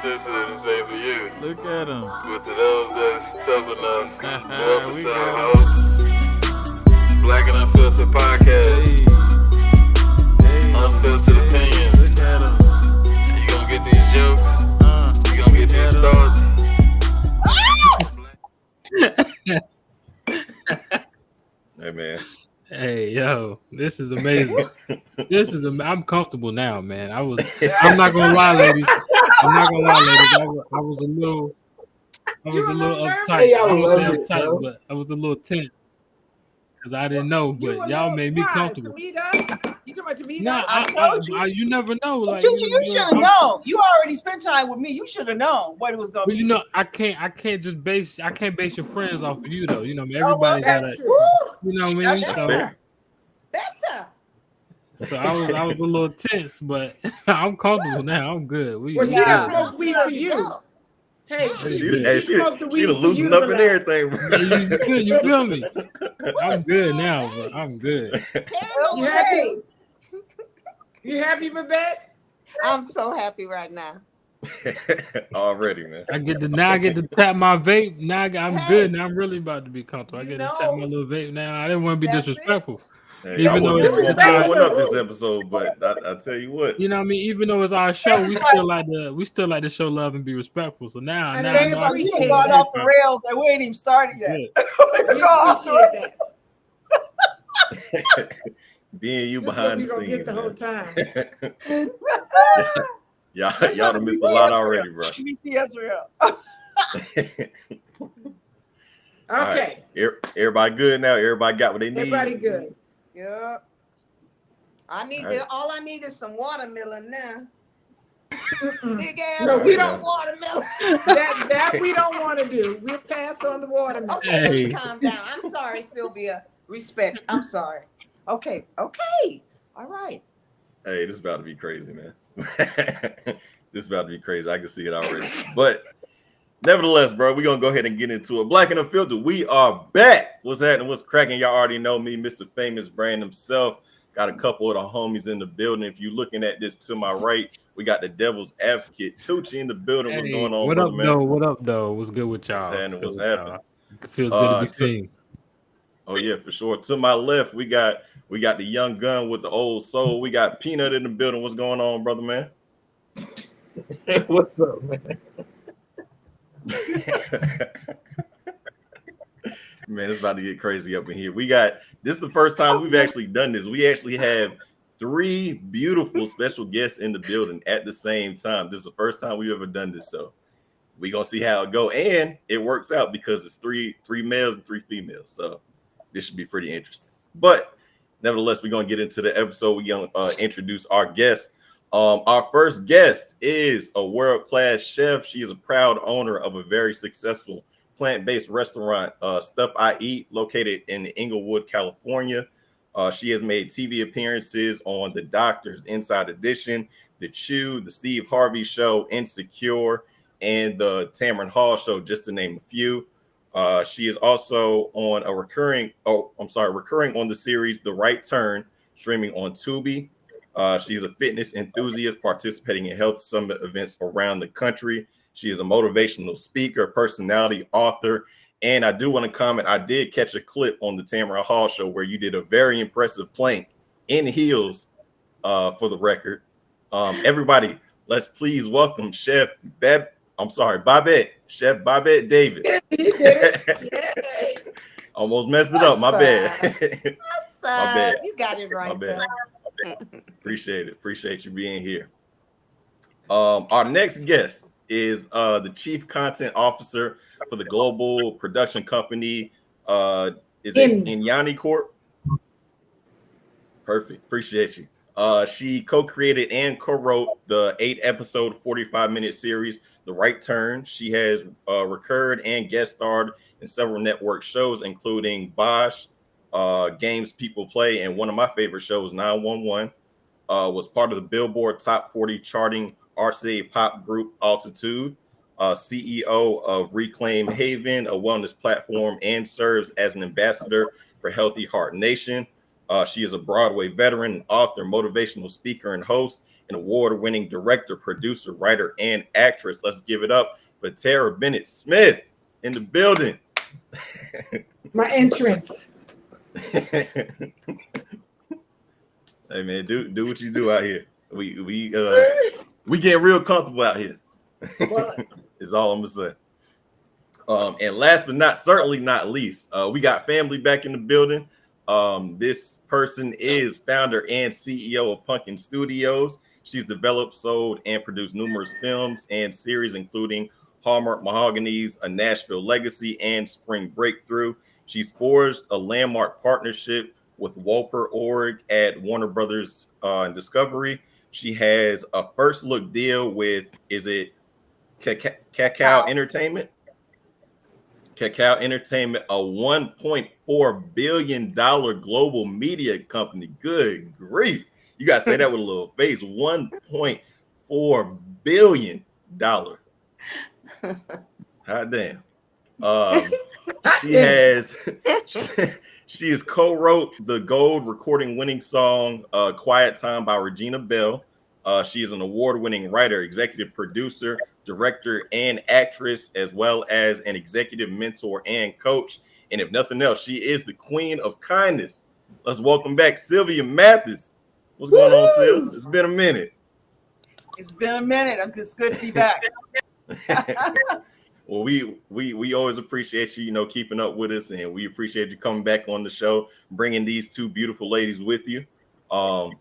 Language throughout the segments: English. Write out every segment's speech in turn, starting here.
sensitive to say for you. Look at him. But to those that's tough enough, the We episode got him. host, Black and Unfiltered Podcast, Unfiltered Opinions. Look at him. You gonna get these jokes? You gonna get these thoughts? Hey man. Hey yo, this is amazing. I'm comfortable now, man. I'm not gonna lie, ladies. I was a little uptight. I was uptight, but I was a little tense because I didn't know. But y'all made me comfortable. To meet us? You talking about to meet Nah, us? I told you. you never know. Like Chichi, you should have known. You already spent time with me. You should have known what it was going to But be. you know, I can't just base your friends off of you though. You know, I mean, everybody That's got true. you know what I mean. That's So, fair. Better. so I was a little tense, but I'm comfortable now. I'm good. Well, she Yeah. done smoked weed for you. Hey, She smoked the weed done for loosened you up and to relax. everything, bro. You feel me? I'm good now, but I'm good. You happy? You happy, Babette? I'm so happy right now. Already, man. I get to tap my vape. Now I'm Hey. good. Now I'm really about to be comfortable. I You get to know. tap my little vape now. I didn't want to be That's disrespectful. Hey, Even I though was it's- gonna one up this episode, but I tell you what. You know what I mean? Even though it's our show, we still like to show love and be respectful. So now And I then It's know like I we can ain't say gone that. off the rails and we ain't even started yet. Yeah. We appreciate that. Being you That's what behind we the gonna scenes, get the whole man. time. y'all done missed a lot already, bro. BTS real. All right. Okay, Everybody good now. Everybody got what they need. everybody good. Yep. All I need is some watermelon now. Big ass So we don't- watermelon. That we don't want to do. We'll pass on the watermelon. Okay, let me Hey. calm down. I'm sorry, Silvia. Respect. I'm sorry. Okay. All right. Hey, this is about to be crazy, man. This is about to be crazy. I can see it already. But nevertheless, bro, we're going to go ahead and get into it. Black and Unfiltered, we are back. What's happening? What's cracking? Y'all already know me, Mr. Famous Brand himself. Got a couple of the homies in the building. If you're looking at this to my right, we got the Devil's Advocate, Tucci, in the building. What's Hey, going on, what brother, up, man? though? What up, though? What's good with y'all? What's happening? It feels good to be So- seen. Oh yeah, for sure. To my left, we got the young gun with the old soul. We got Peanut in the building. What's going on, brother, man? What's up, man? Man, it's about to get crazy up in here. This is the first time we've actually done this. We actually have 3 beautiful special guests in the building at the same time. This is the first time we've ever done this. So we're gonna see how it go. And it works out because it's three males and 3 females. So this should be pretty interesting. But nevertheless, we're gonna get into the episode. We're gonna introduce our guest. Our first guest is a world-class chef. She is a proud owner of a very successful plant-based restaurant, Stuff I Eat, located in Inglewood, California. She has made TV appearances on The Doctors, Inside Edition, The Chew, The Steve Harvey Show, Insecure, and The Tamron Hall Show, just to name a few. She is also on recurring on the series The Right Turn, streaming on Tubi. She is a fitness enthusiast participating in health summit events around the country. She is a motivational speaker, personality, author. And I do want to comment, I did catch a clip on the Tamron Hall Show where you did a very impressive plank in heels, for the record. Everybody, let's please welcome Babette, Chef Babette Davis. Yay. Almost messed it up. My bad. What's up? bad. You got it right bad. there. Appreciate it. Appreciate you being here. Our next guest is the Chief Content Officer for the global production company. Is it Inyani Corp? Perfect. Appreciate you. She co-created and co-wrote the 8-episode, 45-minute series, The Right Turn. She has recurred and guest starred in several network shows, including Bosch, Games People Play, and one of my favorite shows, 911. Was part of the Billboard Top 40 charting RCA pop group Altitude, CEO of Reclaim Haven, a wellness platform, and serves as an ambassador for Healthy Heart Nation. She is a Broadway veteran, author, motivational speaker, and host, an award-winning director, producer, writer, and actress. Let's give it up for Terrah Bennett Smith in the building. My entrance. Hey man, do what you do out here. We get real comfortable out here. Is all I'm gonna say. And last but certainly not least, we got family back in the building. This person is founder and CEO of Pumpkin Studios. She's developed, sold, and produced numerous films and series, including Hallmark Mahogany's A Nashville Legacy and Spring Breakthrough. She's forged a landmark partnership with Wolper Org at Warner Brothers Discovery. She has a first look deal with, is it Cacao Entertainment? Cacao Entertainment, a $1.4 billion global media company. Good grief. You got to say that with a little face. $1.4 billion. Hot damn. She has co-wrote the gold recording winning song Quiet Time by Regina Bell. She is an award-winning writer, executive producer, director, and actress, as well as an executive mentor and coach. And if nothing else, she is the queen of kindness. Let's welcome back Silvia Mathis. What's going on, Sil? It's been a minute. It's been a minute. I'm just good to be back. Well, we always appreciate you, keeping up with us, and we appreciate you coming back on the show, bringing these two beautiful ladies with you. So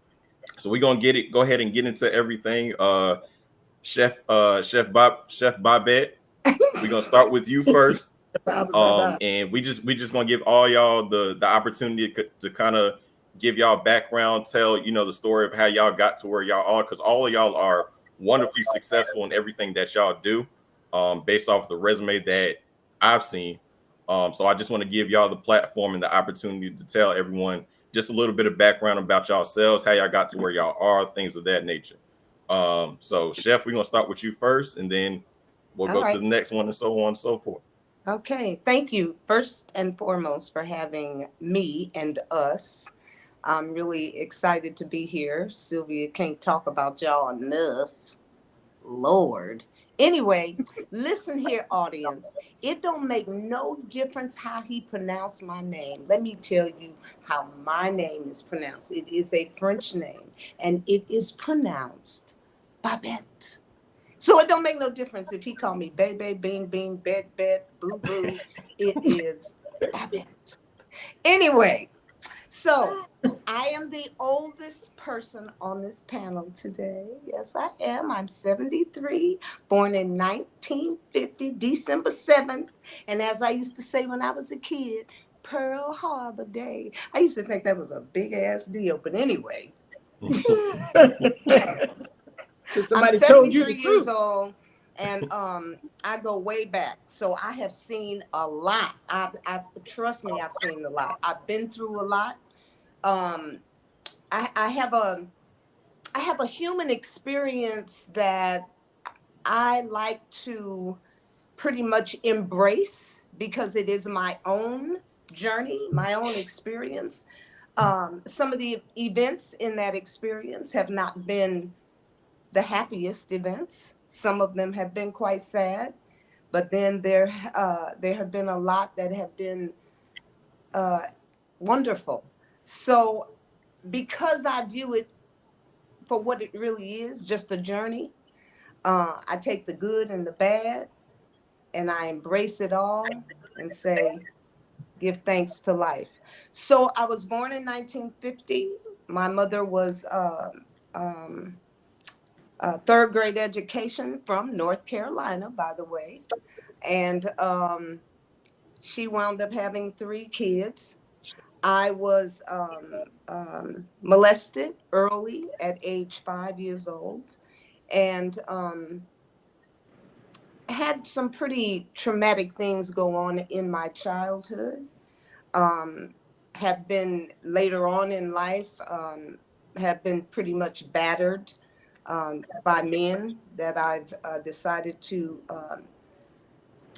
we're gonna go ahead and get into everything. Chef Babette, we're gonna start with you first. And we just gonna give all y'all the opportunity to kind of give y'all background, tell the story of how y'all got to where y'all are, because all of y'all are wonderfully successful in everything that y'all do, based off the resume that I've seen. So I just want to give y'all the platform and the opportunity to tell everyone just a little bit of background about yourselves, how y'all got to where y'all are, things of that nature. So Chef, we're gonna start with you first, and then we'll go to the next one, and so on and so forth. Okay, thank you first and foremost for having me and us. I'm really excited to be here. Silvia can't talk about y'all enough. Lord. Anyway, listen here, audience. It don't make no difference how he pronounced my name. Let me tell you how my name is pronounced. It is a French name, and it is pronounced Babette. So it don't make no difference if he called me Bebe, Bing, Bing, Bet, Bet, Boo, Boo. It is Babette. Anyway, so I am the oldest person on this panel today. Yes, I am. I'm 73, born in 1950, December 7th. And as I used to say when I was a kid, Pearl Harbor Day. I used to think that was a big ass deal. But anyway. I'm 73 years old, and I go way back. So I have seen a lot. Trust me, I've seen a lot. I've been through a lot. I have a human experience that I like to pretty much embrace because it is my own journey, my own experience. Some of the events in that experience have not been the happiest events. Some of them have been quite sad, but then there have been a lot that have been wonderful. So because I view it for what it really is, just a journey, I take the good and the bad and I embrace it all and say, give thanks to life. So I was born in 1950. My mother was third grade education from North Carolina, by the way. And she wound up having 3 kids. I was molested early at age 5 years old, and had some pretty traumatic things go on in my childhood. Have been later on in life, have been pretty much battered by men that I've decided to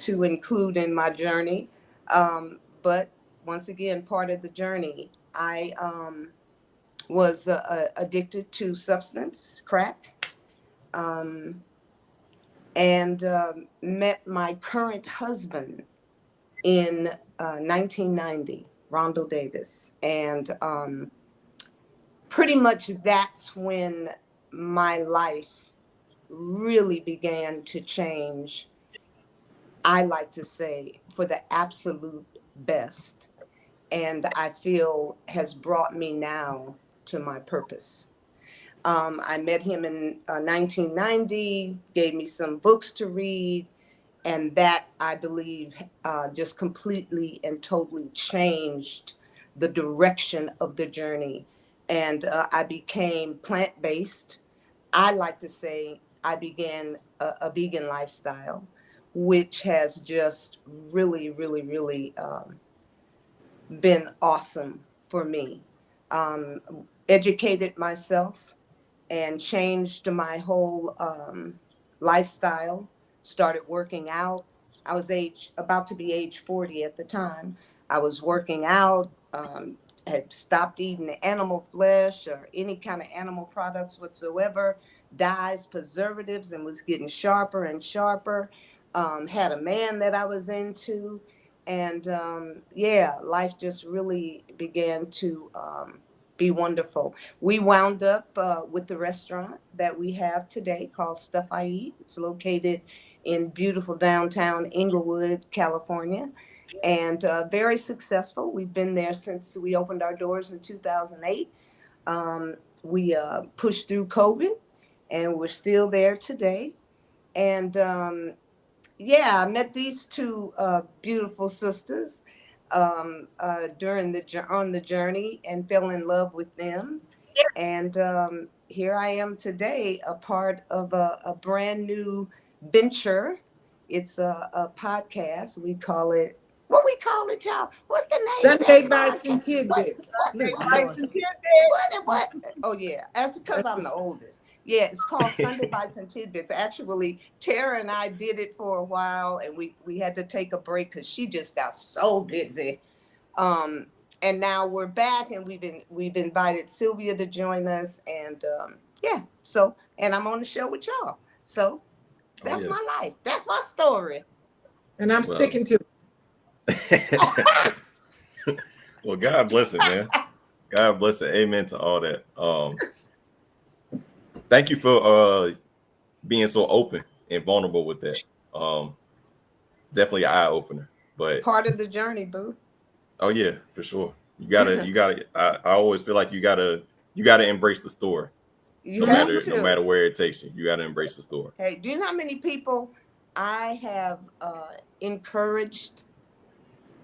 include in my journey. But once again, part of the journey, I was addicted to substance, crack, and met my current husband in 1990, Rondo Davis. And pretty much that's when my life really began to change, I like to say, for the absolute best. And I feel has brought me now to my purpose. I met him in 1990, gave me some books to read, and that, I believe, just completely and totally changed the direction of the journey. And I became plant-based. I like to say I began a vegan lifestyle, which has just really, really, really been awesome for me. Educated myself and changed my whole lifestyle, started working out. I was about to be age 40 at the time. I was working out, had stopped eating animal flesh or any kind of animal products whatsoever, dyes, preservatives, and was getting sharper and sharper. Had a man that I was into. And yeah, life just really began to be wonderful. We wound up with the restaurant that we have today called Stuff I Eat. It's located in beautiful downtown Inglewood, California, and very successful. We've been there since we opened our doors in 2008. We pushed through COVID, and we're still there today. And yeah, I met these two beautiful sisters on the journey and fell in love with them. And here I am today, a part of a brand new venture. It's a podcast. We call it, what we call it, y'all? What's the name of Sunday that Bites and podcast? Tidbits. Sunday Good Bites Lord. and Tidbits. What? Oh yeah, that's because I'm the oldest. Yeah, it's called Sunday Bites and Tidbits. Actually, Tara and I did it for a while, and we had to take a break because she just got so busy. And now we're back, and we've invited Silvia to join us, and yeah. So, and I'm on the show with y'all. So that's my life. That's my story. And I'm sticking to it. Well, God bless it, man. God bless it. Amen to all that. Thank you for being so open and vulnerable with that. Definitely an eye opener. But part of the journey, boo. Oh yeah, for sure. You gotta. I always feel like you gotta embrace the story. No matter where it takes you, you gotta embrace the story. Hey, do you know how many people I have encouraged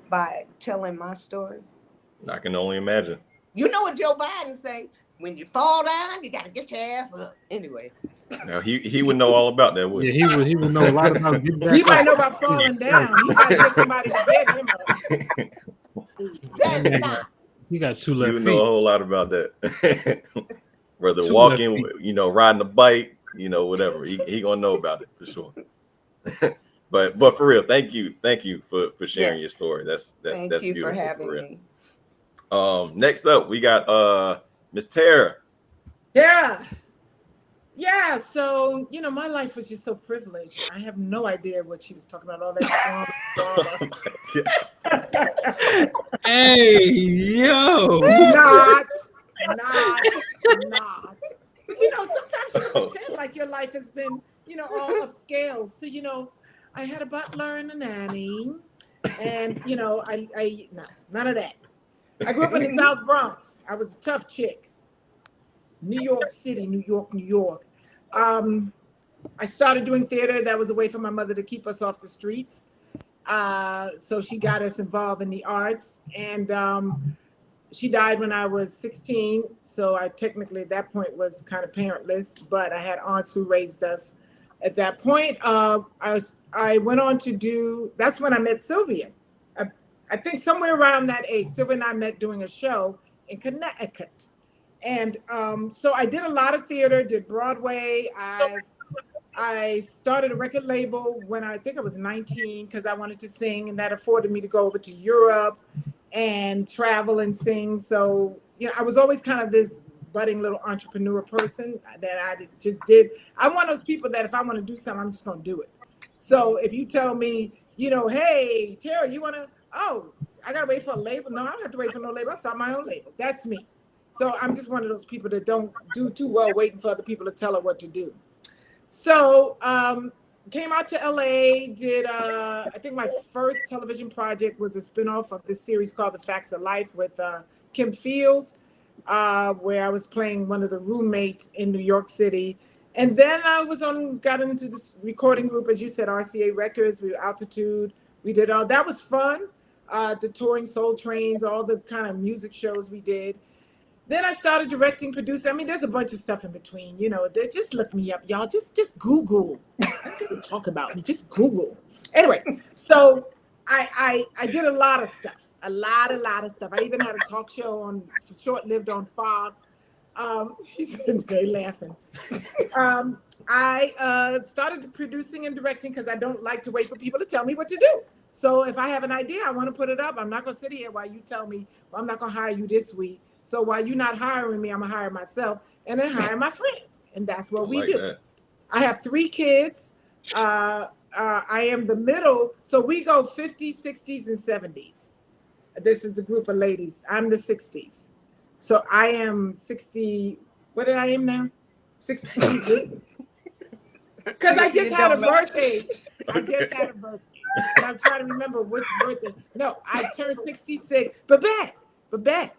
by telling my story? I can only imagine. You know what Joe Biden say? When you fall down, you gotta get your ass up. Anyway. Now he would know all about that, wouldn't he would know a lot about getting back He might up. know about falling down. He might get somebody to get him up. Just stop. You got two left You feet. know a whole lot about that. Whether walking, riding a bike, whatever. He gonna know about it for sure. but for real, thank you for sharing your story. That's Thank you beautiful for having real. me. Next up we got Miss Terrah. Yeah, so my life was just so privileged. I have no idea what she was talking about. All that Hey, yo. Not. But sometimes you pretend like your life has been, all upscale. So, I had a butler and a nanny, and I none of that. I grew up in the South Bronx. I was a tough chick. New York City, New York. I started doing theater. That was a way for my mother to keep us off the streets. So she got us involved in the arts. And she died when I was 16. So I technically at that point was kind of parentless, but I had aunts who raised us. At that point, I went on to do, that's when I met Silvia. I think somewhere around that age, Silvia and I met doing a show in Connecticut. And so I did a lot of theater, did Broadway. I started a record label when I think I was 19 because I wanted to sing, and that afforded me to go over to Europe and travel and sing. So, I was always kind of this budding little entrepreneur person that I just did. I'm one of those people that if I want to do something, I'm just going to do it. So if you tell me, you know, hey, Terrah, you want to, oh, I got to wait for a label. No, I don't have to wait for no label. I'll start my own label. That's me. So I'm just one of those people that don't do too well waiting for other people to tell her what to do. So came out to LA, did I think my first television project was a spinoff of this series called The Facts of Life with Kim Fields, where I was playing one of the roommates in New York City. And then I got into this recording group, as you said, RCA Records, we were Altitude. We did all, that was fun. The touring Soul Trains, all the kind of music shows we did. Then I started directing, producing. I mean, there's a bunch of stuff in between, you know. Just look me up, y'all. Just Google. Don't talk about me. Just Google. Anyway, so I did a lot of stuff. A lot of stuff. I even had a talk show short-lived on Fox. He's sitting there laughing. I started producing and directing because I don't like to wait for people to tell me what to do. So if I have an idea, I want to put it up. I'm not going to sit here while you tell me, well, I'm not going to hire you this week. So while you're not hiring me, I'm going to hire myself and then hire my friends. And that's what we do. That. I have 3 kids. I am the middle. So we go 50s, 60s, and 70s. This is the group of ladies. I'm the 60s. So I am 60. What did I am now? 60. Because I just had a birthday. I just had a birthday. And I'm trying to remember which birthday. No, I turned 66. Babette,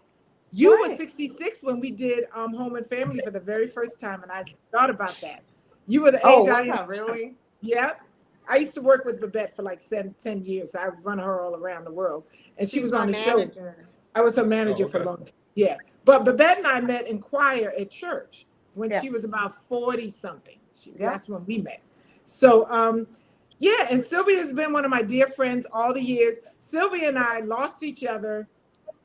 you were 66 when we did Home and Family for the very first time, and I thought about that. You were the age I am. Really? Yeah. I used to work with Babette for like 10 years. I run her all around the world, and she was on the show. I was her manager for a long time. Yeah, but Babette and I met in choir at church when she was about 40 something. That's when we met. So, yeah, and Silvia has been one of my dear friends all the years. Silvia and I lost each other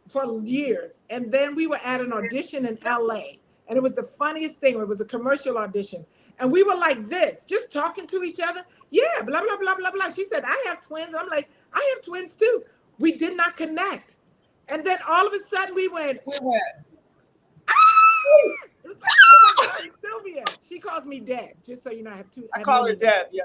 for years. And then we were at an audition in LA. And it was the funniest thing. It was a commercial audition. And we were like this, just talking to each other. Yeah, blah, blah, blah, blah, blah. She said, I have twins. I'm like, I have twins too. We did not connect. And then all of a sudden we went, ah! It was like, oh my God, it's Silvia. She calls me Deb, just so you know, I call her Deb, yeah.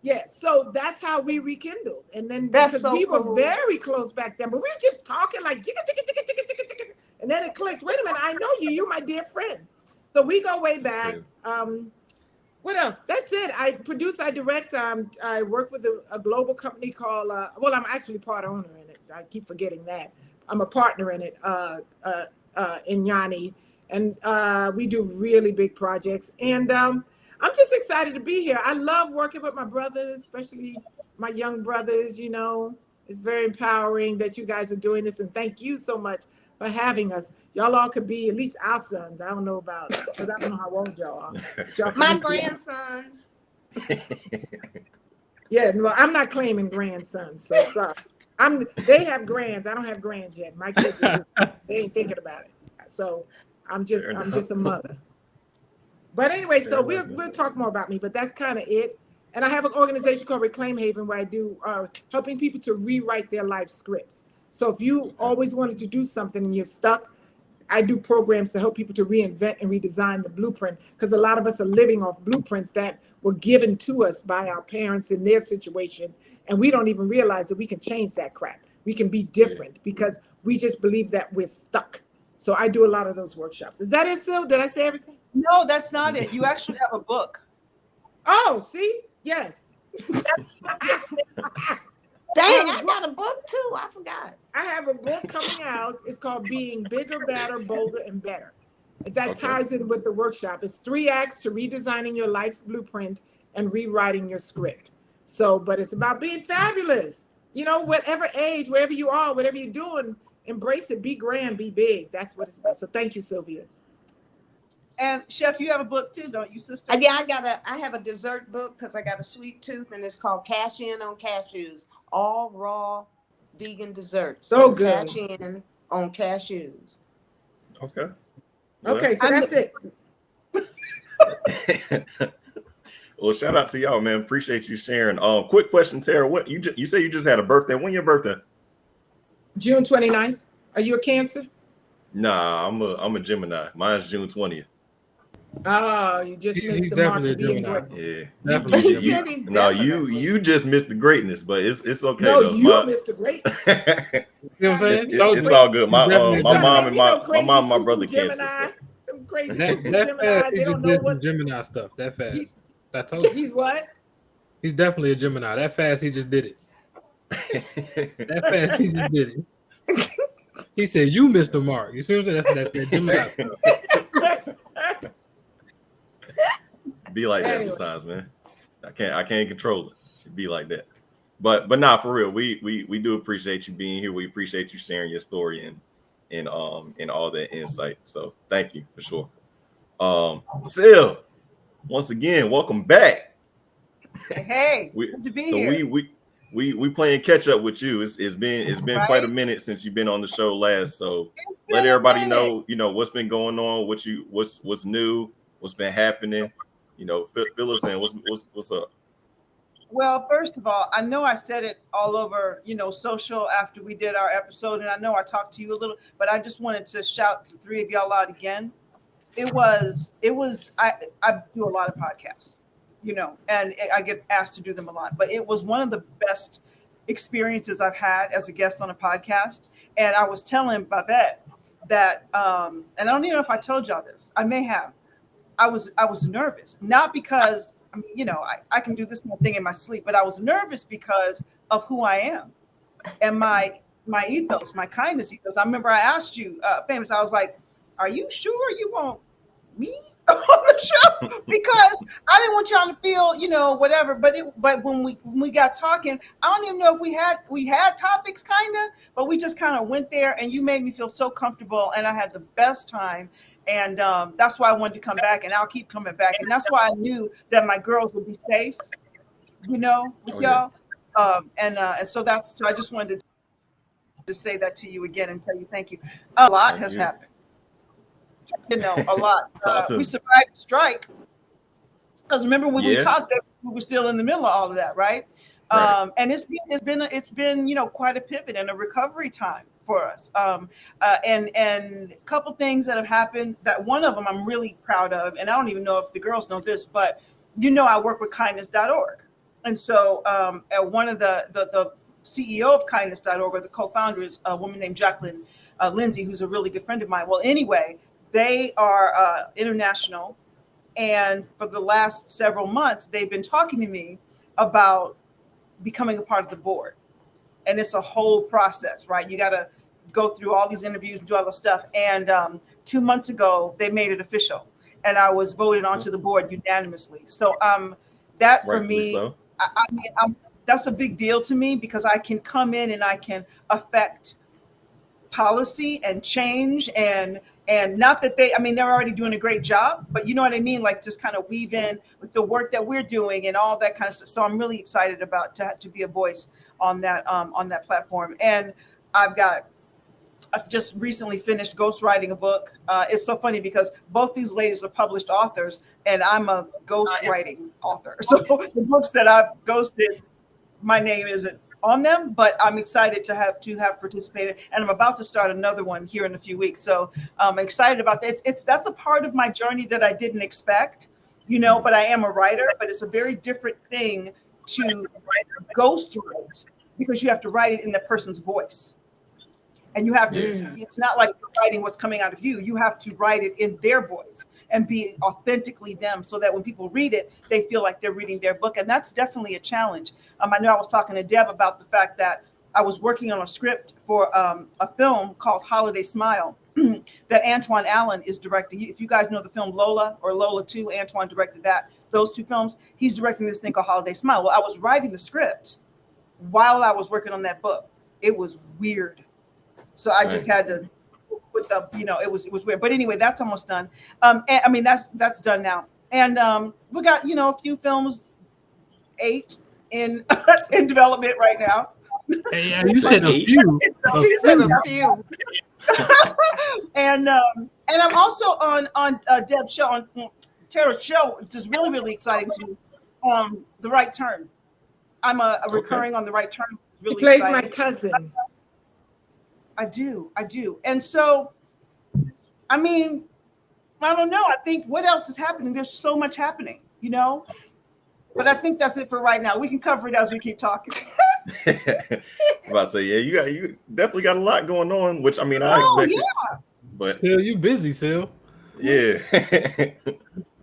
Yeah, so that's how we rekindled. And then because we were very close back then, but we were just talking like jigga, jigga, jigga, jigga, jigga, jigga. And then it clicked. Wait a minute, I know you. You're my dear friend. So we go way back. What else? That's it. I produce, I direct. I work with a global company called, well, I'm actually part owner in it. I keep forgetting that. I'm a partner in it, in Yanni. And we do really big projects. And I'm just excited to be here. I love working with my brothers, especially my young brothers, you know. It's very empowering that you guys are doing this. And thank you so much for having us. Y'all all could be at least our sons. I don't know about, because I don't know how old y'all are. My grandsons. Yeah, well, I'm not claiming grandsons, so sorry. They have grands. I don't have grands yet. My kids are just, they ain't thinking about it. So I'm just a mother. But anyway, so we'll talk more about me, but that's kind of it. And I have an organization called Reclaim Haven where I do helping people to rewrite their life scripts. So if you always wanted to do something and you're stuck, I do programs to help people to reinvent and redesign the blueprint, because a lot of us are living off blueprints that were given to us by our parents in their situation. And we don't even realize that we can change that crap. We can be different because we just believe that we're stuck. So I do a lot of those workshops. Is that it, Sil? Did I say everything? No, that's not it. You actually have a book. Oh, see? Yes. Dang, I got a book too. I forgot. I have a book coming out. It's called Being Bigger, Badder, Bolder, and Better. That ties in with the workshop. It's 3 acts to redesigning your life's blueprint and rewriting your script. So, but it's about being fabulous. You know, whatever age, wherever you are, whatever you're doing, embrace it. Be grand, be big. That's what it's about. So thank you, Silvia. And Chef, you have a book too, don't you, sister? Yeah, I have a dessert book because I got a sweet tooth, and it's called Cash In on Cashews. All raw vegan desserts. So good. Cash in on cashews. Okay. Okay, so that's it. Well, shout out to y'all, man. Appreciate you sharing. Quick question, Terrah. What you say you just had a birthday? When your birthday? June 29th. Are you a Cancer? Nah, I'm a Gemini. Mine's June 20th. Oh, you just He's missed the mark definitely to a being Gemini. great. Yeah. Definitely He a Gemini. said he's No, definitely. you just missed the greatness, but it's okay No, though. you missed the great. You know what I'm saying? You know, It's crazy. all good. My Definitely my You gotta mom make and me know my crazy mom and my cuckoo brother Gemini. Cancer. So. Them crazy That cuckoo fast, Geminis. he They just don't know did some what Gemini stuff. That fast. he, I told you. he's what. He's definitely a Gemini. That fast, he just did it. That fast, he just did it. He said, "You missed the mark." You see what I'm saying? That's that Gemini stuff. Be like that Anyway. sometimes, man. I can't control it. It be like that. But nah, for real, we do appreciate you being here. We appreciate you sharing your story and all that insight. So thank you for sure. Sil, once again, welcome back. Hey, We, good to be so here. we playing catch up with you. It's been quite a minute since you've been on the show last. So let everybody know, what's been going on, what's new, what's been happening. Fill us in. What's up? Well, first of all, I know I said it all over, social after we did our episode, and I know I talked to you a little, but I just wanted to shout the three of y'all out again. It was. I do a lot of podcasts, and I get asked to do them a lot, but it was one of the best experiences I've had as a guest on a podcast. And I was telling Babette that, and I don't even know if I told y'all this. I may have. I was nervous, not because I can do this kind of thing in my sleep, but I was nervous because of who I am and my ethos, my kindness ethos. I remember I asked you, Famous, I was like, "Are you sure you want me on the show?" Because I didn't want y'all to feel, whatever. But when we got talking, I don't even know if we had topics, but we just kind of went there, and you made me feel so comfortable, and I had the best time. And that's why I wanted to come back, and I'll keep coming back. And that's why I knew that my girls would be safe, with y'all. And so I just wanted to say that to you again and tell you thank you. A lot has happened. A lot. We survived the strike. Because remember when we talked, that we were still in the middle of all of that, right? And it's been quite a pivot and a recovery time for us. And a couple things that have happened, that one of them I'm really proud of, and I don't even know if the girls know this, but I work with kindness.org. And so one of the CEO of kindness.org, or the co-founder, is a woman named Jacqueline Lindsay, who's a really good friend of mine. Well, anyway, they are international. And for the last several months, they've been talking to me about becoming a part of the board. And it's a whole process, right? You got to go through all these interviews and do all the stuff. And 2 months ago, they made it official. And I was voted onto the board unanimously. So that for me, so. I mean, that's a big deal to me, because I can come in and I can affect policy and change, and not that they're already doing a great job, but you know what I mean? Like, just kind of weave in with the work that we're doing and all that kind of stuff. So I'm really excited about to be a voice on that platform. And I've just recently finished ghostwriting a book. It's so funny because both these ladies are published authors, and I'm a ghostwriting author. So the books that I've ghosted, my name isn't on them, but I'm excited to have participated, and I'm about to start another one here in a few weeks. So I'm excited about that. That's a part of my journey that I didn't expect, but I am a writer, but it's a very different thing to ghostwrite, because you have to write it in the person's voice. And you have to, it's not like you're writing what's coming out of you. You have to write it in their voice and be authentically them, so that when people read it, they feel like they're reading their book. And that's definitely a challenge. I know I was talking to Deb about the fact that I was working on a script for a film called Holiday Smile that Antoine Allen is directing. If you guys know the film Lola or Lola 2, Antoine directed that. Those two films, he's directing this thing called Holiday Smile. Well, I was writing the script while I was working on that book. It was weird. So I just had to put it was weird. But anyway, that's almost done. And, that's done now. And we got, a few films, 8 in development right now. Hey, you said a few. She said a few. And I'm also on Deb's show, on Terrah's show, which is really, really exciting to me. The Right Turn. I'm a recurring on The Right Turn. Really he plays exciting. my cousin. I do. And so I mean, I don't know. I think what else is happening? There's so much happening, you know. But I think that's it for right now. We can cover it as we keep talking. I'm about to say, yeah, you definitely got a lot going on, which I mean I Oh, expected. yeah. But Sil, you busy, Sil. yeah.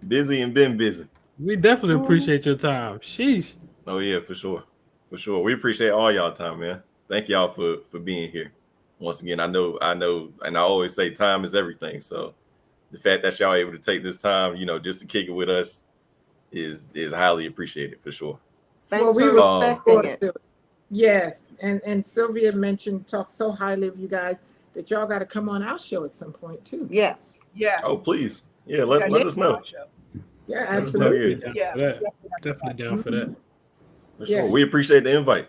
Busy and been busy. We definitely appreciate your time. Sheesh. Oh yeah, for sure. For sure. We appreciate all y'all time, man. Thank y'all for being here. Once again, I know, and I always say time is everything. So the fact that y'all able to take this time, you know, just to kick it with us is highly appreciated for sure. Thanks we for respecting it. Yes, and Sylvia talked so highly of you guys that y'all got to come on our show at some point too. Yes. Yeah. Oh, please. Yeah, let us know. Yeah, Let us know, absolutely. yeah. Down for that. Definitely down for that. For sure. Yeah. We appreciate the invite.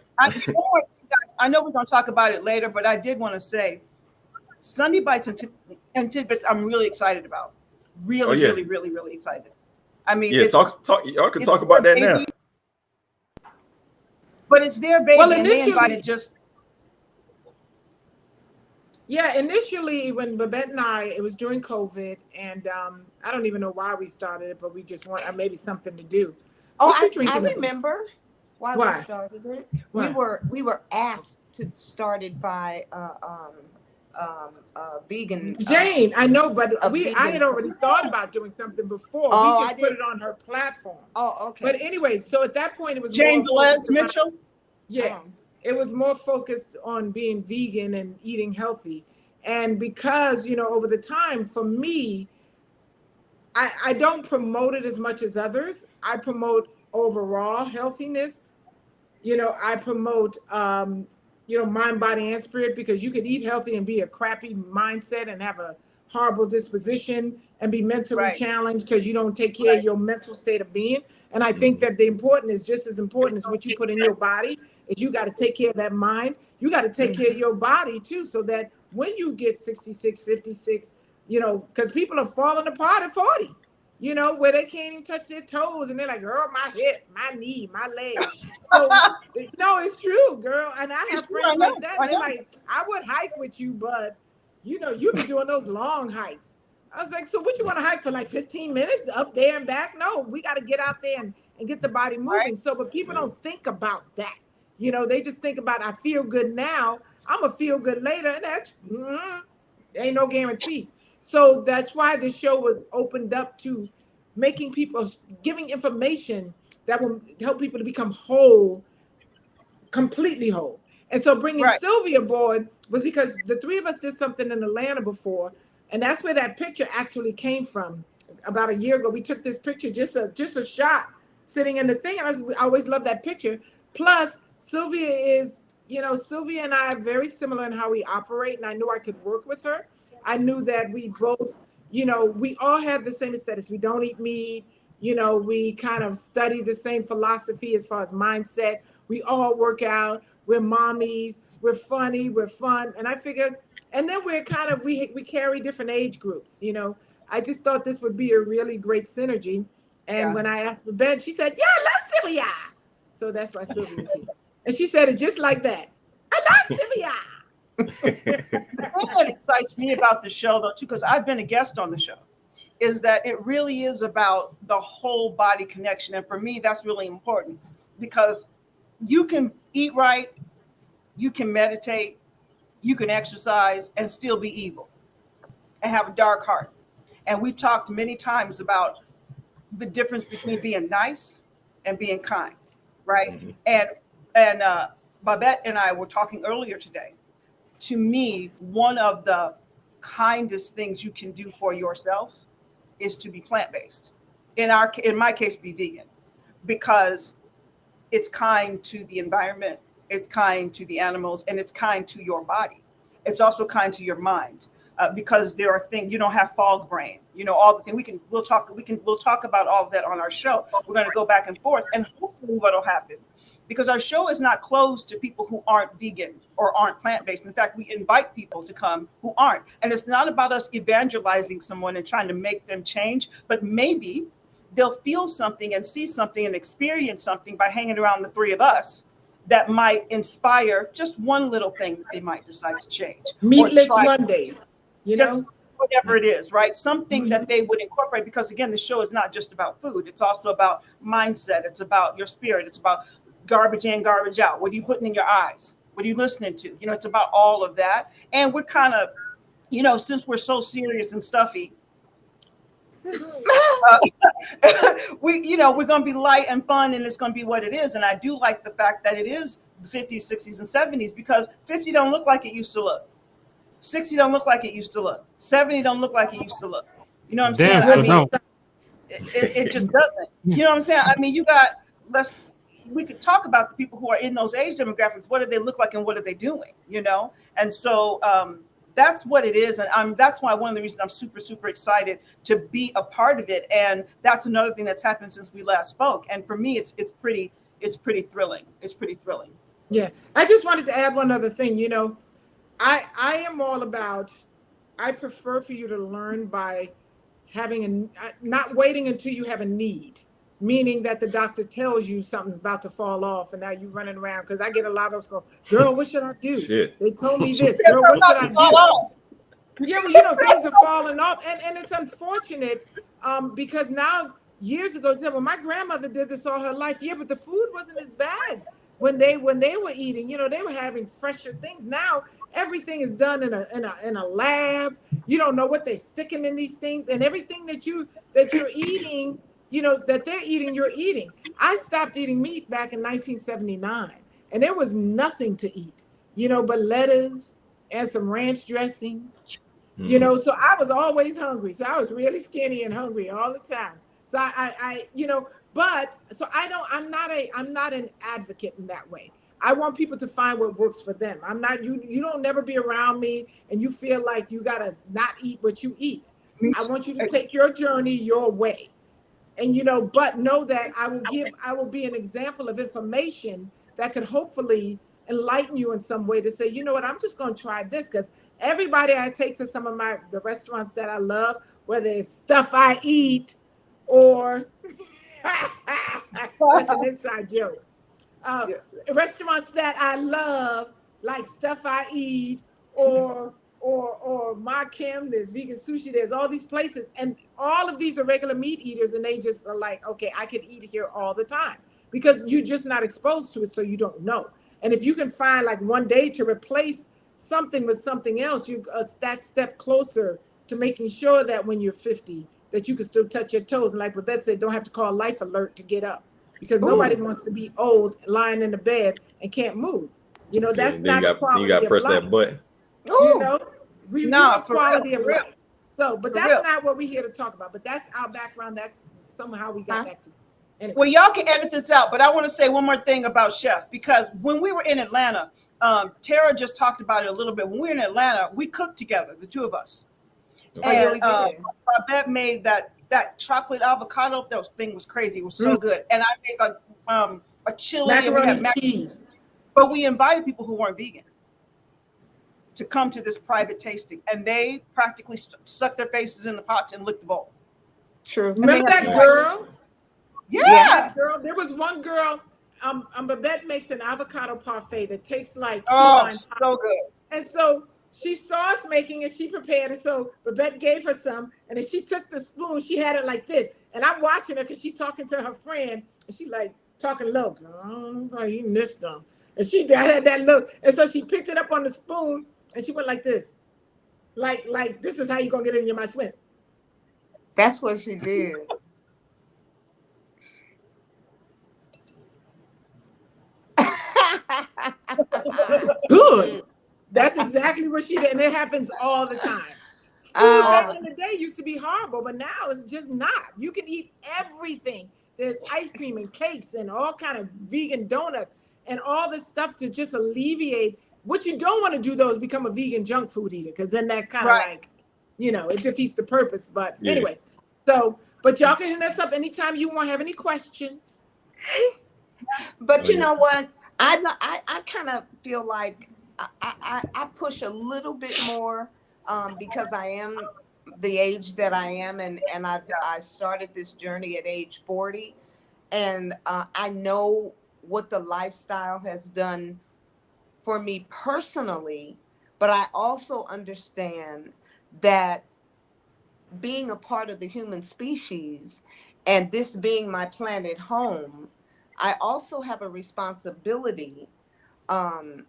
I know we're going to talk about it later, but I did want to say Sunday Bites and Tidbits, I'm really excited about. Really, yeah. really, really excited. I mean, Yeah, talk. Y'all can talk about that now. But it's their baby, Well, and they invited initially when Babette and it was during COVID, and I don't even know why we started it, but we just want maybe something to do. Oh, What you I drinking? remember why we started it. Why? We were asked to start it by vegan Jane, I know, but I vegan- had already thought about doing something before. Oh, we just I put did. it on her platform. Oh, okay. But anyway, so at that point it was Jane more Velez focused around- Mitchell. Yeah, it was more focused on being vegan and eating healthy. And because, you know, over the time, for me, I don't promote it as much as others. I promote overall healthiness. You know, I promote, mind, body, and spirit, because you could eat healthy and be a crappy mindset and have a horrible disposition and be mentally challenged because you don't take care of your mental state of being. And I think that the important is just as important as what you put in your body is you got to take care of that mind. You got to take care of your body too, so that when you get 66, 56, you know, because people are falling apart at 40, you know, where they can't even touch their toes and they're like, girl, my hip, my knee, my leg. So, no, it's true, girl. And I have friends like that. They're like, I would hike with you, but, you know, you be doing those long hikes. I was like, so what, you want to hike for like 15 minutes up there and back? No, we got to get out there and get the body moving. Right. So, but people don't think about that. You know, they just think about, I feel good now, I'm going to feel good later. And that's, ain't no guarantees. So that's why the show was opened up to making people, giving information that will help people to become whole, completely whole. And so bringing Silvia aboard was because the three of us did something in Atlanta before. And that's where that picture actually came from. About a year ago, we took this picture, just a shot sitting in the thing. And I always love that picture. Plus, Silvia is, you know, Silvia and I are very similar in how we operate. And I knew I could work with her. I knew that we both, you know, we all have the same aesthetics. We don't eat meat. You know, we kind of study the same philosophy as far as mindset. We all work out. We're mommies. We're funny. We're fun. And I figured, and then we're kind of, we carry different age groups, you know. I just thought this would be a really great synergy. And when I asked Babette, she said, yeah, I love Silvia. So that's why Silvia's here. And she said it just like that. I love Silvia. The thing that excites me about the show, though, too, because I've been a guest on the show, is that it really is about the whole body connection. And for me, that's really important, because you can eat right, you can meditate, you can exercise and still be evil and have a dark heart. And we've talked many times about the difference between being nice and being kind, right? Mm-hmm. And Babette and I were talking earlier today. To me, one of the kindest things you can do for yourself is to be plant-based. In my case, be vegan, because it's kind to the environment, it's kind to the animals, and it's kind to your body. It's also kind to your mind, because there are things, you don't have fog brain, you know, all the things. We'll talk about all of that on our show. We're going to go back and forth, and hopefully what'll happen, because our show is not closed to people who aren't vegan or aren't plant-based. In fact, we invite people to come who aren't. And it's not about us evangelizing someone and trying to make them change, but maybe they'll feel something and see something and experience something by hanging around the three of us that might inspire just one little thing that they might decide to change. Meatless Mondays, you know? whatever it is, right? Something that they would incorporate, because again, the show is not just about food. It's also about mindset. It's about your spirit. It's about garbage in, garbage out. What are you putting in your eyes? What are you listening to? You know, it's about all of that. And we're kind of, you know, since we're so serious and stuffy, you know, we're going to be light and fun, and it's going to be what it is. And I do like the fact that it is the 50s, 60s, and 70s, because 50 don't look like it used to look. 60 don't look like it used to look. 70 don't look like it used to look. You know what I'm saying? Damn, I mean, no. it just doesn't. You know what I'm saying? I mean, you got we could talk about the people who are in those age demographics. What do they look like and what are they doing? You know? And so that's what it is. And that's why one of the reasons I'm super, super excited to be a part of it. And that's another thing that's happened since we last spoke. And for me, it's pretty thrilling. It's pretty thrilling. Yeah. I just wanted to add one other thing. You know, I am all about, I prefer for you to learn by having not waiting until you have a need, meaning that the doctor tells you something's about to fall off and now you're running around. Because I get a lot of those calls, girl, what should I do? Shit. They told me this, girl, what should I do? Yeah, well, you know, things are falling off. And it's unfortunate because now, years ago, said, well, my grandmother did this all her life. Yeah, but the food wasn't as bad when they were eating. You know, they were having fresher things. Now everything is done in a lab. You don't know what they're sticking in these things, and everything that you're eating, you know, that they're eating, you're eating. I stopped eating meat back in 1979, and there was nothing to eat, you know, but lettuce and some ranch dressing, you know. So I was always hungry. So I was really skinny and hungry all the time. So I you know, but so I'm not an advocate in that way. I want people to find what works for them. I'm not, you don't never be around me and you feel like you gotta not eat what you eat. I want you to take your journey your way. And, you know, but know that I will be an example of information that could hopefully enlighten you in some way to say, you know what, I'm just going to try this. Because everybody I take to some of the restaurants that I love, whether it's Stuff I Eat or that's an inside joke. Restaurants that I love, like Stuff I Eat or Ma Kim, there's vegan sushi, there's all these places, and all of these are regular meat eaters, and they just are like, okay, I could eat here all the time because you're just not exposed to it, so you don't know. And if you can find like one day to replace something with something else, you that step closer to making sure that when you're 50, that you can still touch your toes. And like Babette said, don't have to call Life Alert to get up, because nobody wants to be old, lying in the bed and can't move. You know, that's not the quality of life. You got to press that button. You know, we want quality of life. So, but that's not what we're here to talk about. But that's our background. That's somehow we got back to. Anyway. Well, y'all can edit this out, but I want to say one more thing about Chef, because when we were in Atlanta, Terrah just talked about it a little bit. When we were in Atlanta, we cooked together, the two of us. And Babette made that chocolate avocado. That thing was crazy. It was so good. And I made a chili. Macaroni and cheese. But we invited people who weren't vegan to come to this private tasting, and they practically stuck their faces in the pots and licked the bowl. True. Remember that girl? Yeah. Girl, there was one girl. Babette makes an avocado parfait that tastes like so good. And so she saw us making it. She prepared it. So Babette gave her some, and then she took the spoon. She had it like this, and I'm watching her because she's talking to her friend, and she like talking low. Oh, you missed them. And she had that look, and so she picked it up on the spoon, and she went like this, like this is how you gonna get it in your mouth. She went. That's what she did. Good. That's exactly what she did, and it happens all the time. Food back in the day used to be horrible, but now it's just not. You can eat everything. There's ice cream and cakes and all kind of vegan donuts and all this stuff to just alleviate. What you don't want to do though is become a vegan junk food eater, because then that kind of like, you know, it defeats the purpose. But anyway, so but y'all can hit us up anytime you want to have any questions. But you know what? I kind of feel like I push a little bit more because I am the age that I am, and I started this journey at age 40, and I know what the lifestyle has done for me personally, but I also understand that being a part of the human species and this being my planet home, I also have a responsibility for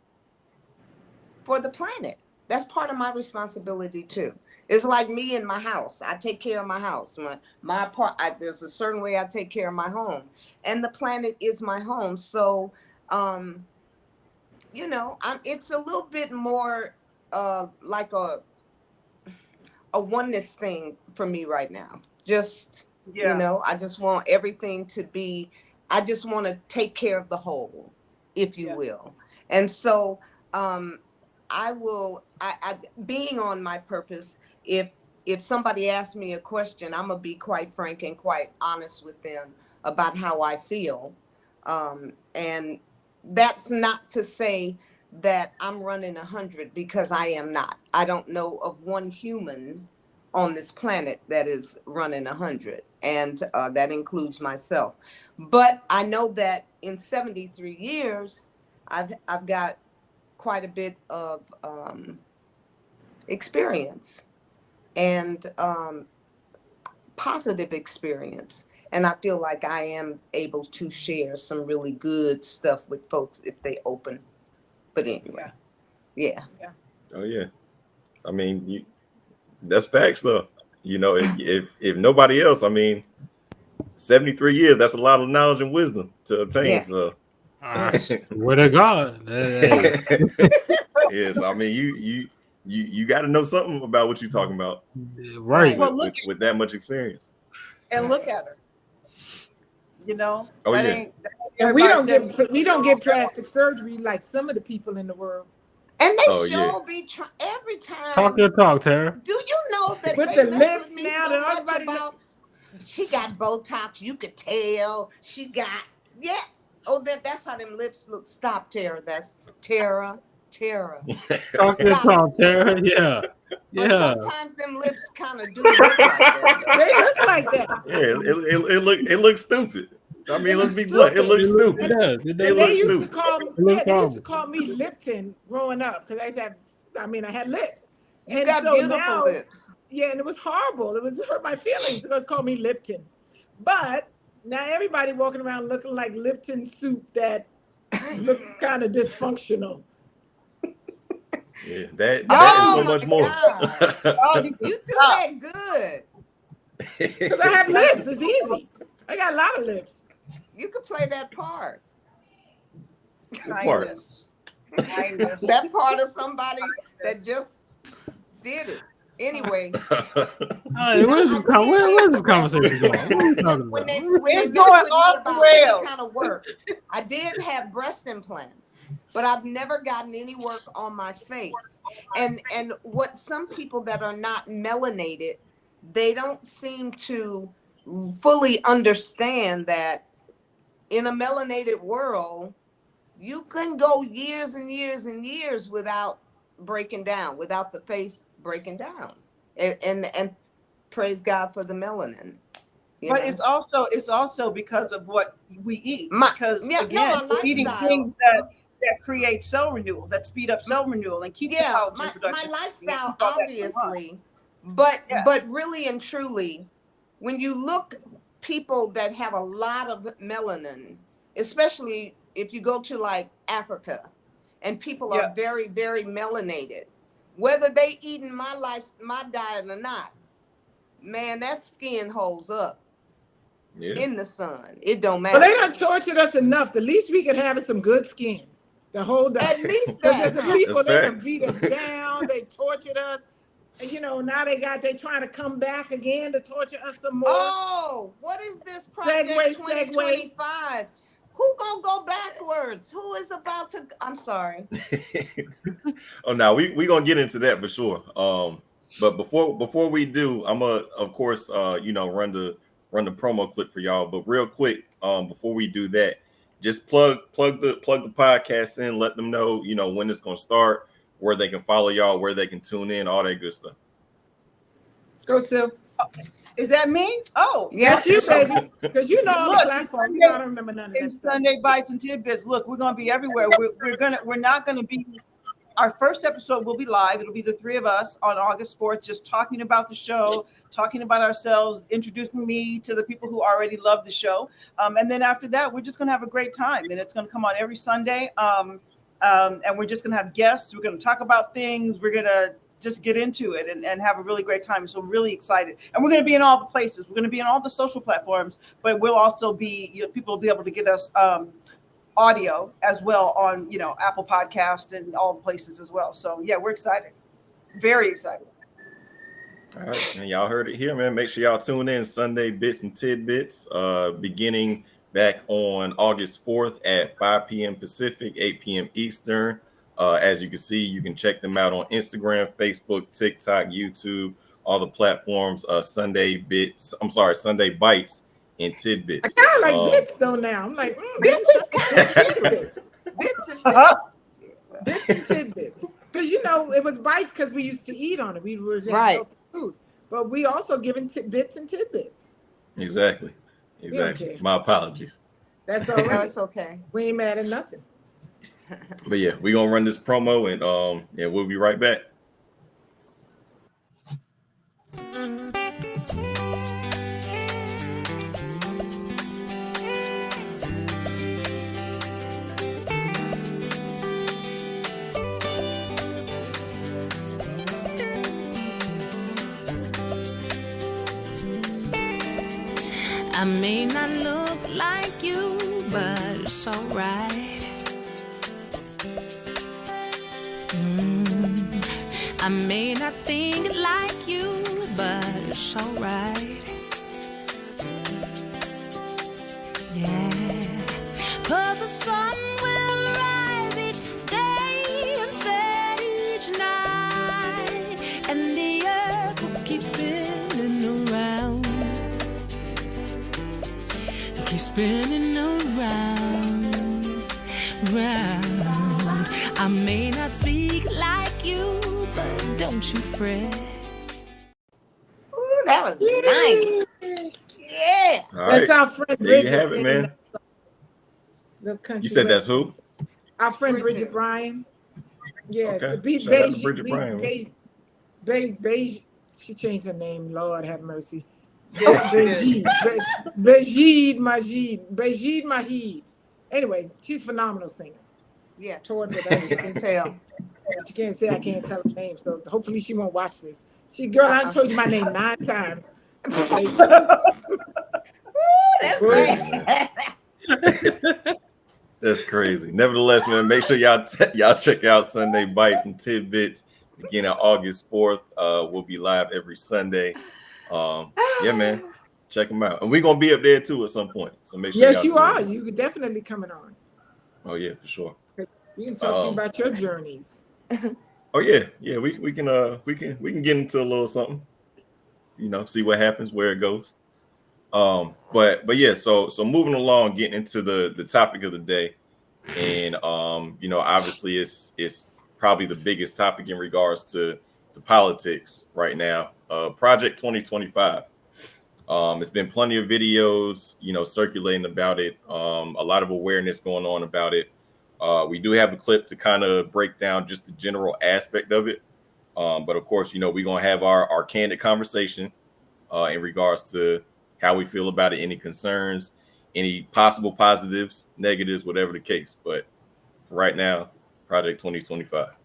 the planet. That's part of my responsibility too. It's like me in my house. I take care of my house. My part. There's a certain way I take care of my home, and the planet is my home. So, it's a little bit more like a oneness thing for me right now. Just I just want everything to be. I just want to take care of the whole, if you will, and so. I being on my purpose, if somebody asks me a question, I'm gonna be quite frank and quite honest with them about how I feel. And that's not to say that I'm running 100, because I am not. I don't know of one human on this planet that is running 100, and that includes myself. But I know that in 73 years, I've got quite a bit of experience and positive experience. And I feel like I am able to share some really good stuff with folks if they open. But anyway, yeah. Oh yeah. I mean, that's facts though. If nobody else, 73 years, that's a lot of knowledge and wisdom to obtain. Yeah. So Word of God. yes, you got to know something about what you're talking about, Right. with that much experience. And look at her. Oh yeah. And we don't get plastic surgery like some of the people in the world. And they be trying every time. Talk your talk, Terrah. Do you know that with they the lips now? so much about? She got Botox. You could tell she got Oh, that's how them lips look. Stop, Terrah. That's Terrah. Talk your talk, Terrah. Yeah. But sometimes them lips kind of do look like that. They look like that. Yeah, it looks stupid. Let's be blunt. It looks stupid. They used to call me Lipton growing up because I had lips. You got beautiful lips. Yeah, and it was horrible. It hurt my feelings. It was called me Lipton. But now everybody walking around looking like Lipton soup that looks kind of dysfunctional. Yeah, that is so much more. You do that good. Because I have lips. It's easy. I got a lot of lips. You could play that part. Kindness. That part of somebody that just did it. Anyway. Where's this conversation going? What are you talking about? It's going off the rails. Kind of work. I did have breast implants, but I've never gotten any work on my face. And what some people that are not melanated, they don't seem to fully understand that in a melanated world, you can go years and years and years without breaking down, without the face breaking down. And praise God for the melanin. But it's also because of what we eat. We're eating things that create cell renewal, that speed up cell renewal and keep the collagen production. My lifestyle, obviously, but really and truly, when you look people that have a lot of melanin, especially if you go to like Africa, and people are very, very melanated, whether they eating my diet or not, man, that skin holds up in the sun. It don't matter. But they done tortured us enough. The least we could have is some good skin. The whole At least that. Because the people, they done beat us down. They tortured us. And now they trying to come back again to torture us some more. Oh, what is this project 2025? Who gonna go backwards? Who is about to? I'm sorry. Oh no, we gonna get into that for sure. But before we do, I'm gonna of course run the promo clip for y'all. But real quick, before we do that, just plug the podcast in. Let them know when it's gonna start, where they can follow y'all, where they can tune in, all that good stuff. Go, Sil. Is that me? Oh, yes, you, baby. Because on the platform, I don't remember none of that. It's Sunday Bites and Tidbits. Look, we're gonna be everywhere. We're not gonna be our first episode will be live. It'll be the three of us on August 4th, just talking about the show, talking about ourselves, introducing me to the people who already love the show. And then after that, we're just going to have a great time. And it's going to come on every Sunday. And we're just going to have guests. We're going to talk about things. We're going to just get into it and have a really great time. So really excited. And we're going to be in all the places. We're going to be in all the social platforms, but we'll also be, people will be able to get us audio as well on, Apple Podcast and all the places as well. So yeah, we're excited. Very excited. All right, and y'all heard it here, man. Make sure y'all tune in Sunday Bits and Tidbits, beginning back on August 4th at 5 p.m. Pacific, 8 p.m. Eastern. As you can see, you can check them out on Instagram, Facebook, TikTok, YouTube, all the platforms. Sunday Bites and Tidbits. I kind of like bits though now. I'm like, Bits is kind of tidbits. Bits and Bits and tidbits. Because it was bites because we used to eat on it. We were Right. foods, but we also given bits and tidbits. Exactly. Okay. My apologies. That's all right. That's okay. We ain't mad at nothing. But yeah, we're gonna run this promo and we'll be right back. I may not look like you, but it's alright. I may not think like you, but it's alright. Yeah, 'cause the sun will rise each day and set each night, and the earth will keep spinning around. Keep spinning around, round. I may not speak like you, but don't you fret. Ooh, that was nice. Yeah. All right. That's our friend There Bridget. you have it, singing man. the country You said that's western. who? Our friend Bridget. Bridget Bryan. Yeah. Okay. the Shout out to Bridget Bryan, man. Beige. She changed her name. Lord have mercy. Yeah. Bejid Majid. Anyway, she's a phenomenal singer. Yeah. Toured with You everybody. can tell. She can't say I can't tell her name, so hopefully she won't watch this. I told you my name 9 times. That's bad. That's crazy. Nevertheless, man, make sure y'all check out Sunday Bites and Tidbits beginning August 4th. We'll be live every Sunday. Yeah, man, check them out, and we're gonna be up there too at some point. So make sure. Yes, y'all you tune are. in. You definitely coming on. Oh yeah, for sure. We can talk to you about your journeys. Oh yeah, we can get into a little something. See what happens, where it goes. But yeah, so moving along, getting into the topic of the day, and obviously it's probably the biggest topic in regards to politics right now. Project 2025. It's been plenty of videos, circulating about it. A lot of awareness going on about it. We do have a clip to kind of break down just the general aspect of it. But of course, we're going to have our candid conversation in regards to how we feel about it, any concerns, any possible positives, negatives, whatever the case. But for right now, Project 2025.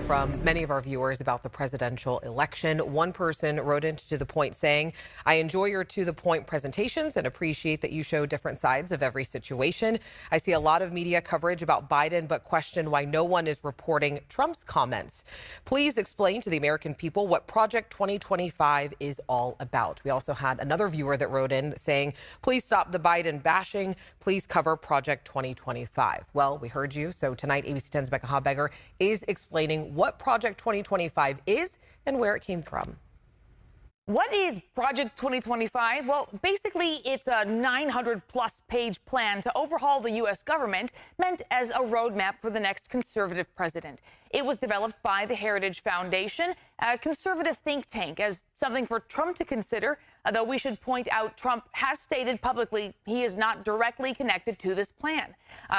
From many of our viewers about the presidential election. One person wrote into To The Point saying, I enjoy your To The Point presentations and appreciate that you show different sides of every situation. I see a lot of media coverage about Biden, but question why no one is reporting Trump's comments. Please explain to the American people what Project 2025 is all about. We also had another viewer that wrote in saying, please stop the Biden bashing. Please cover Project 2025. Well, we heard you. So tonight, ABC 10's Becca Habegger is explaining what Project 2025 is and where it came from. What is Project 2025? Well, basically, it's a 900-plus page plan to overhaul the U.S. government, meant as a roadmap for the next conservative president. It was developed by the Heritage Foundation, a conservative think tank, as something for Trump to consider, though we should point out Trump has stated publicly he is not directly connected to this plan.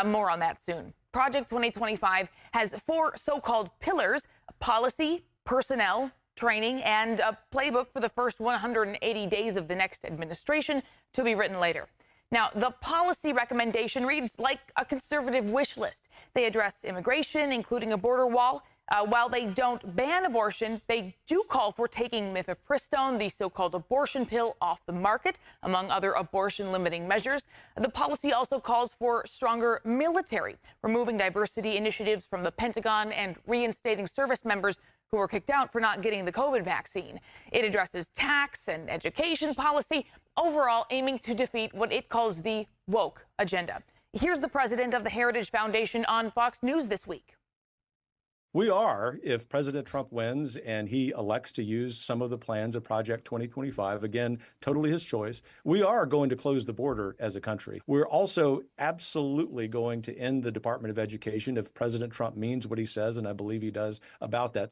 More on that soon. Project 2025 has 4 so-called pillars: policy, personnel, training, and a playbook for the first 180 days of the next administration to be written later. Now, the policy recommendation reads like a conservative wish list. They address immigration, including a border wall. While they don't ban abortion, they do call for taking mifepristone, the so-called abortion pill, off the market, among other abortion-limiting measures. The policy also calls for stronger military, removing diversity initiatives from the Pentagon and reinstating service members who were kicked out for not getting the COVID vaccine. It addresses tax and education policy, overall aiming to defeat what it calls the woke agenda. Here's the president of the Heritage Foundation on Fox News this week. We are, if President Trump wins and he elects to use some of the plans of Project 2025, again, totally his choice, we are going to close the border as a country. We're also absolutely going to end the Department of Education if President Trump means what he says, and I believe he does, about that.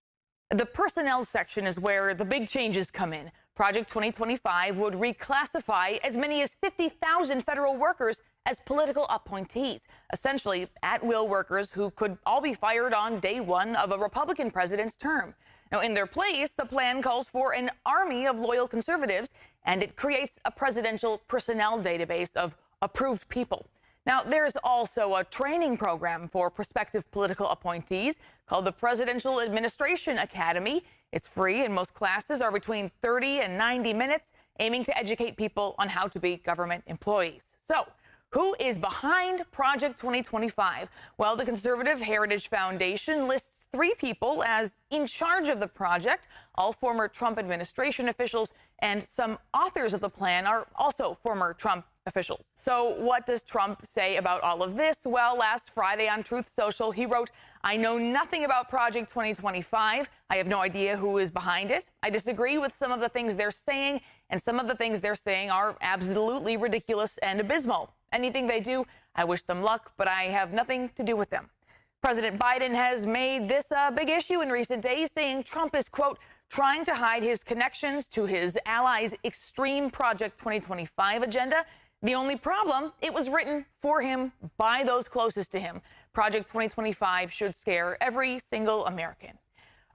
The personnel section is where the big changes come in. Project 2025 would reclassify as many as 50,000 federal workers as political appointees, essentially at-will workers who could all be fired on day one of a Republican president's term. Now, in their place, the plan calls for an army of loyal conservatives, and it creates a presidential personnel database of approved people. Now, there's also a training program for prospective political appointees called the Presidential Administration Academy. It's free, and most classes are between 30 and 90 minutes, aiming to educate people on how to be government employees. So, who is behind Project 2025? Well, the Conservative Heritage Foundation lists 3 people as in charge of the project, all former Trump administration officials, and some authors of the plan are also former Trump officials. So what does Trump say about all of this? Well, last Friday on Truth Social, he wrote, "I know nothing about Project 2025. I have no idea who is behind it. I disagree with some of the things they're saying, and some of the things they're saying are absolutely ridiculous and abysmal. Anything they do, I wish them luck, but I have nothing to do with them." President Biden has made this a big issue in recent days, saying Trump is, quote, trying to hide his connections to his allies' extreme Project 2025 agenda. The only problem, it was written for him by those closest to him. Project 2025 should scare every single American.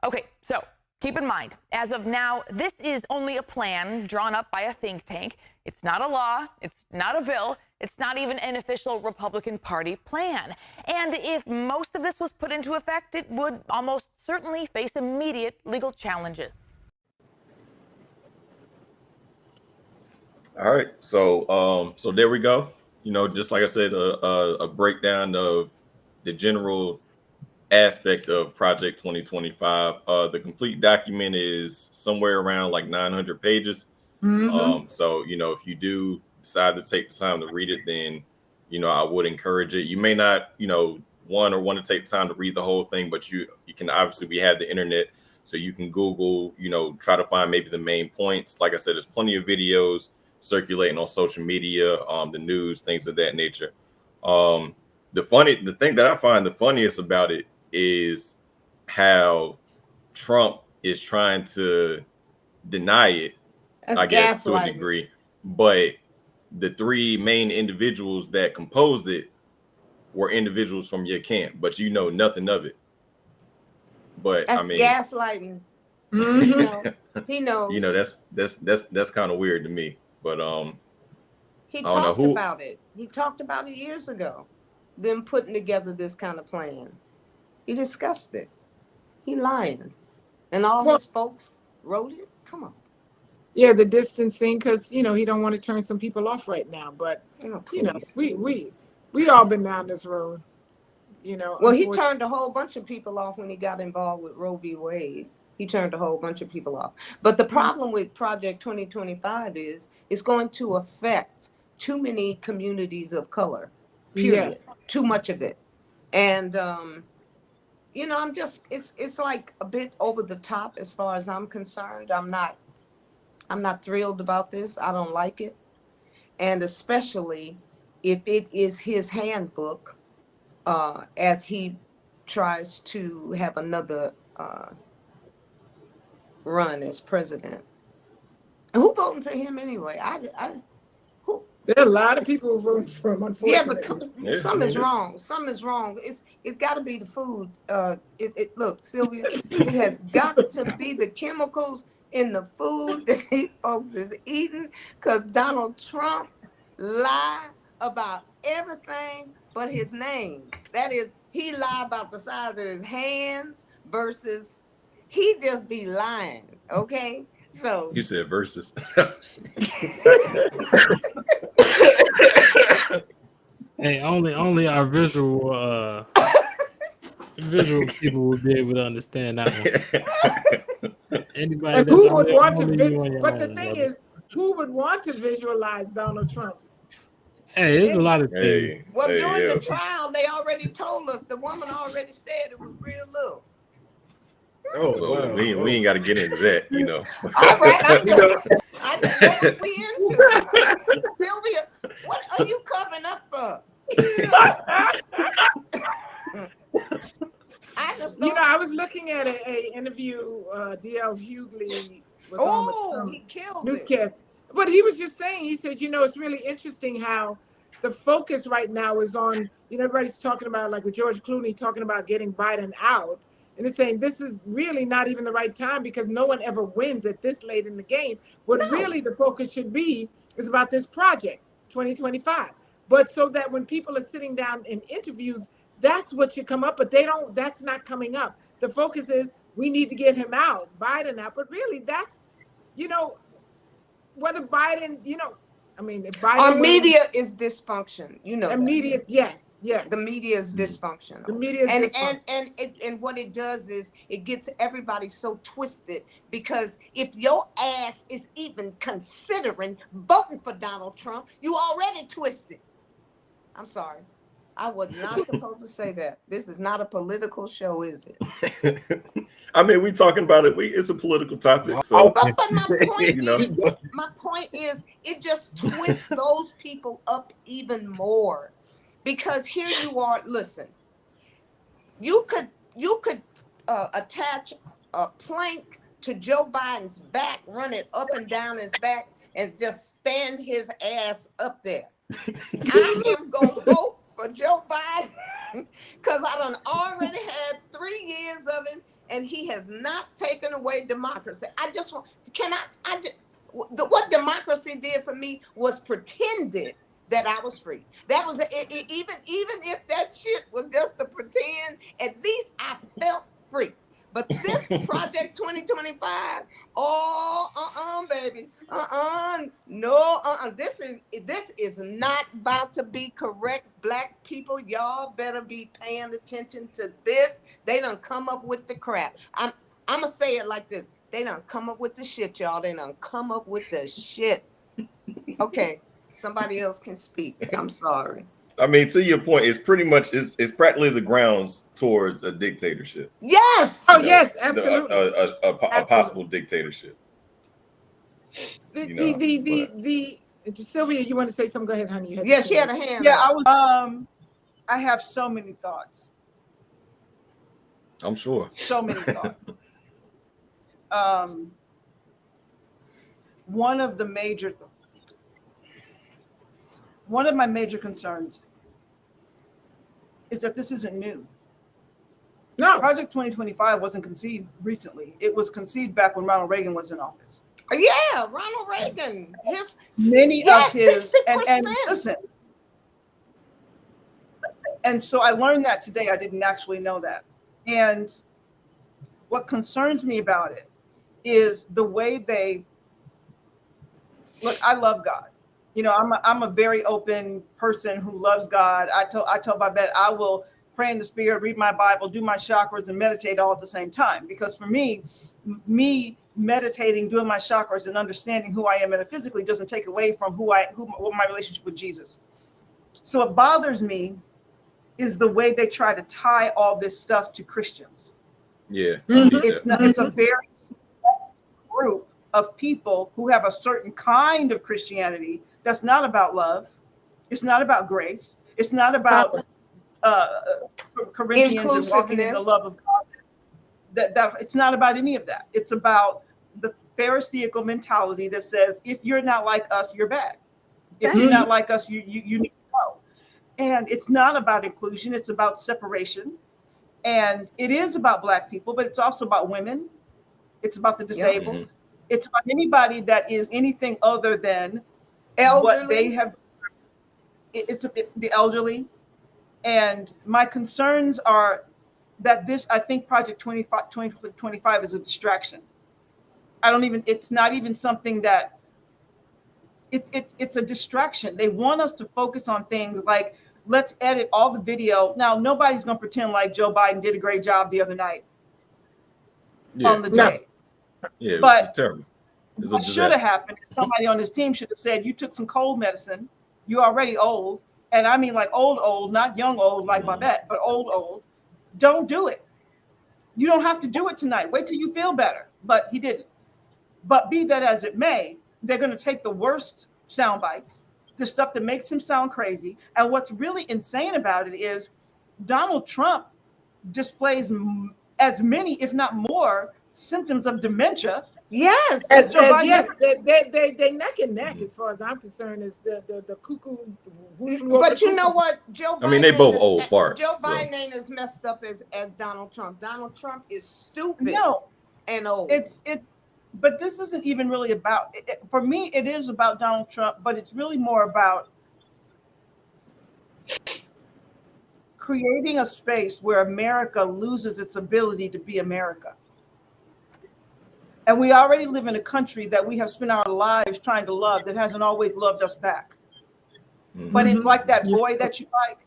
Okay, so keep in mind, as of now, this is only a plan drawn up by a think tank. It's not a law. It's not a bill. It's not even an official Republican Party plan. And if most of this was put into effect, it would almost certainly face immediate legal challenges. All right, so there we go. You know, just like I said, a breakdown of the general aspect of Project 2025. The complete document is somewhere around like 900 pages. So, you know, if you do decide to take the time to read it, then, you know, I would encourage it. You may not, you know, want to take the time to read the whole thing, but you can obviously, we have the internet, so you can Google, you know, try to find maybe the main points. Like I said, there's plenty of videos circulating on social media, the news, things of that nature. The thing that I find the funniest about it is how Trump is trying to deny it, I guess, to a degree. But the 3 main individuals that composed it were individuals from your camp, but you know nothing of it. But that's, I mean, gaslighting. You know, he knows. You know, that's kind of weird to me. But he talked about it. He talked about it years ago. Them putting together this kind of plan. He discussed it. He lying, and all his folks wrote it. Come on. Yeah, the distancing, because you know he don't want to turn some people off right now. But you know, we all been down this road. You know. Well, he turned a whole bunch of people off when he got involved with Roe v. Wade. He turned a whole bunch of people off. But the problem with Project 2025 is it's going to affect too many communities of color. Period. Yeah. Too much of it. And you know, it's like a bit over the top as far as I'm concerned. I'm not thrilled about this. I don't like it. And especially if it is his handbook, as he tries to have another run as president. Who voting for him anyway? There are a lot of people who vote for him, Yeah, unfortunately. but something is wrong. Something is wrong. It's got to be the food. Look, Sylvia, it has got to be the chemicals in the food that these folks is eating. Because Donald Trump lied about everything but his name. That is, he lied about the size of his hands versus he just be lying. Okay, so You said versus. Hey, only our visual people will be able to understand that one. Anybody And that's who would only, want to? only you on your But the own, thing brother. is, who would want to visualize Donald Trump's? Hey, there's a lot of things. Hey, well, hey, during yo. the trial, they already told us. The woman already said it was real little. Oh, Well, wow. we ain't got to get into that, you know. All right, I just know what we into. Sylvia, what are you covering up for? I just You know, I was looking at a interview. D.L. Hughley was on with some he killed it. newscast, but he was just saying. He said, you know, it's really interesting how the focus right now is on. You know, everybody's talking about, like with George Clooney talking about getting Biden out. And it's saying this is really not even the right time because no one ever wins at this late in the game. What really the focus should be is about this project, 2025. But so that when people are sitting down in interviews, that's what should come up. But that's not coming up. The focus is we need to get him out, Biden out. But really, that's, you know, whether Biden, you know, I mean, if Biden Our wins, media is dysfunction. You know, the that. media, yes. The media is dysfunctional. The media is and what it does is it gets everybody so twisted because if your ass is even considering voting for Donald Trump, you already twisted. I'm sorry. I was not supposed to say that. This is not a political show, is it? I mean, we talking about it. It's a political topic. So, but my point you know. is, it just twists those people up even more. Because here you are, listen, you could attach a plank to Joe Biden's back, run it up and down his back, and just stand his ass up there. I am going to vote for Joe Biden because I done already had 3 years of him, and he has not taken away democracy. What democracy did for me was pretended that I was free. That was even if that shit was just a pretend, at least I felt free. But this Project 2025, baby, no, this is not about to be correct. Black people, y'all better be paying attention to this. They done come up with the crap. I'm gonna say it like this: they done come up with the shit, y'all. They done come up with the shit. Okay. Somebody else can speak. I'm sorry. I mean, to your point, it's pretty much it's practically the grounds towards a dictatorship. Yes. Oh, yes, absolutely. A possible dictatorship. Sylvia, you want to say something? Go ahead, honey. She had a hand. Yeah, I have so many thoughts. I'm sure. So many thoughts. One of my major concerns is that this isn't new. No. Project 2025 wasn't conceived recently. It was conceived back when Ronald Reagan was in office. Yeah, Ronald Reagan. Many of his 60%. and listen. And so I learned that today. I didn't actually know that. And what concerns me about it is the way they look. I love God. You know, I'm a very open person who loves God. I told Babette I will pray in the spirit, read my Bible, do my chakras, and meditate all at the same time. Because for me meditating, doing my chakras, and understanding who I am metaphysically doesn't take away from what my relationship with Jesus. So what bothers me is the way they try to tie all this stuff to Christians. Yeah, it's not. It's a very small group of people who have a certain kind of Christianity that's not about love. It's not about grace. It's not about Corinthians and walking in the love of God. That it's not about any of that. It's about the Pharisaical mentality that says, if you're not like us, you're bad. If you're not like us, you need to go. And it's not about inclusion, it's about separation. And it is about Black people, but it's also about women. It's about the disabled. Mhm. It's about anybody that is anything other than Elderly. what they have. It's the elderly. And my concerns are that I think Project 2025 is a distraction. It's not even something that, it's a distraction. They want us to focus on things like, let's edit all the video. Now, nobody's going to pretend like Joe Biden did a great job the other night on the day. Yeah, it was But terrible. What should have happened is somebody on his team should have said, you took some cold medicine, you're already old. And I mean like old, not young old like Babette, but old. Don't do it. You don't have to do it tonight. Wait till you feel better. But he didn't. But be that as it may, they're going to take the worst sound bites, the stuff that makes him sound crazy. And what's really insane about it is Donald Trump displays as many, if not more, symptoms of dementia. Yes. Yes, they neck and neck as far as I'm concerned. Is the cuckoo who flew over But the you know cuckoo. what? Joe Biden. I mean, they both old farts. Joe so. Biden ain't as messed up as Donald Trump. Donald Trump is stupid. No, and old. But this isn't even really about. For me, it is about Donald Trump, but it's really more about creating a space where America loses its ability to be America. And we already live in a country that we have spent our lives trying to love that hasn't always loved us back. Mm-hmm. But it's like that boy that you like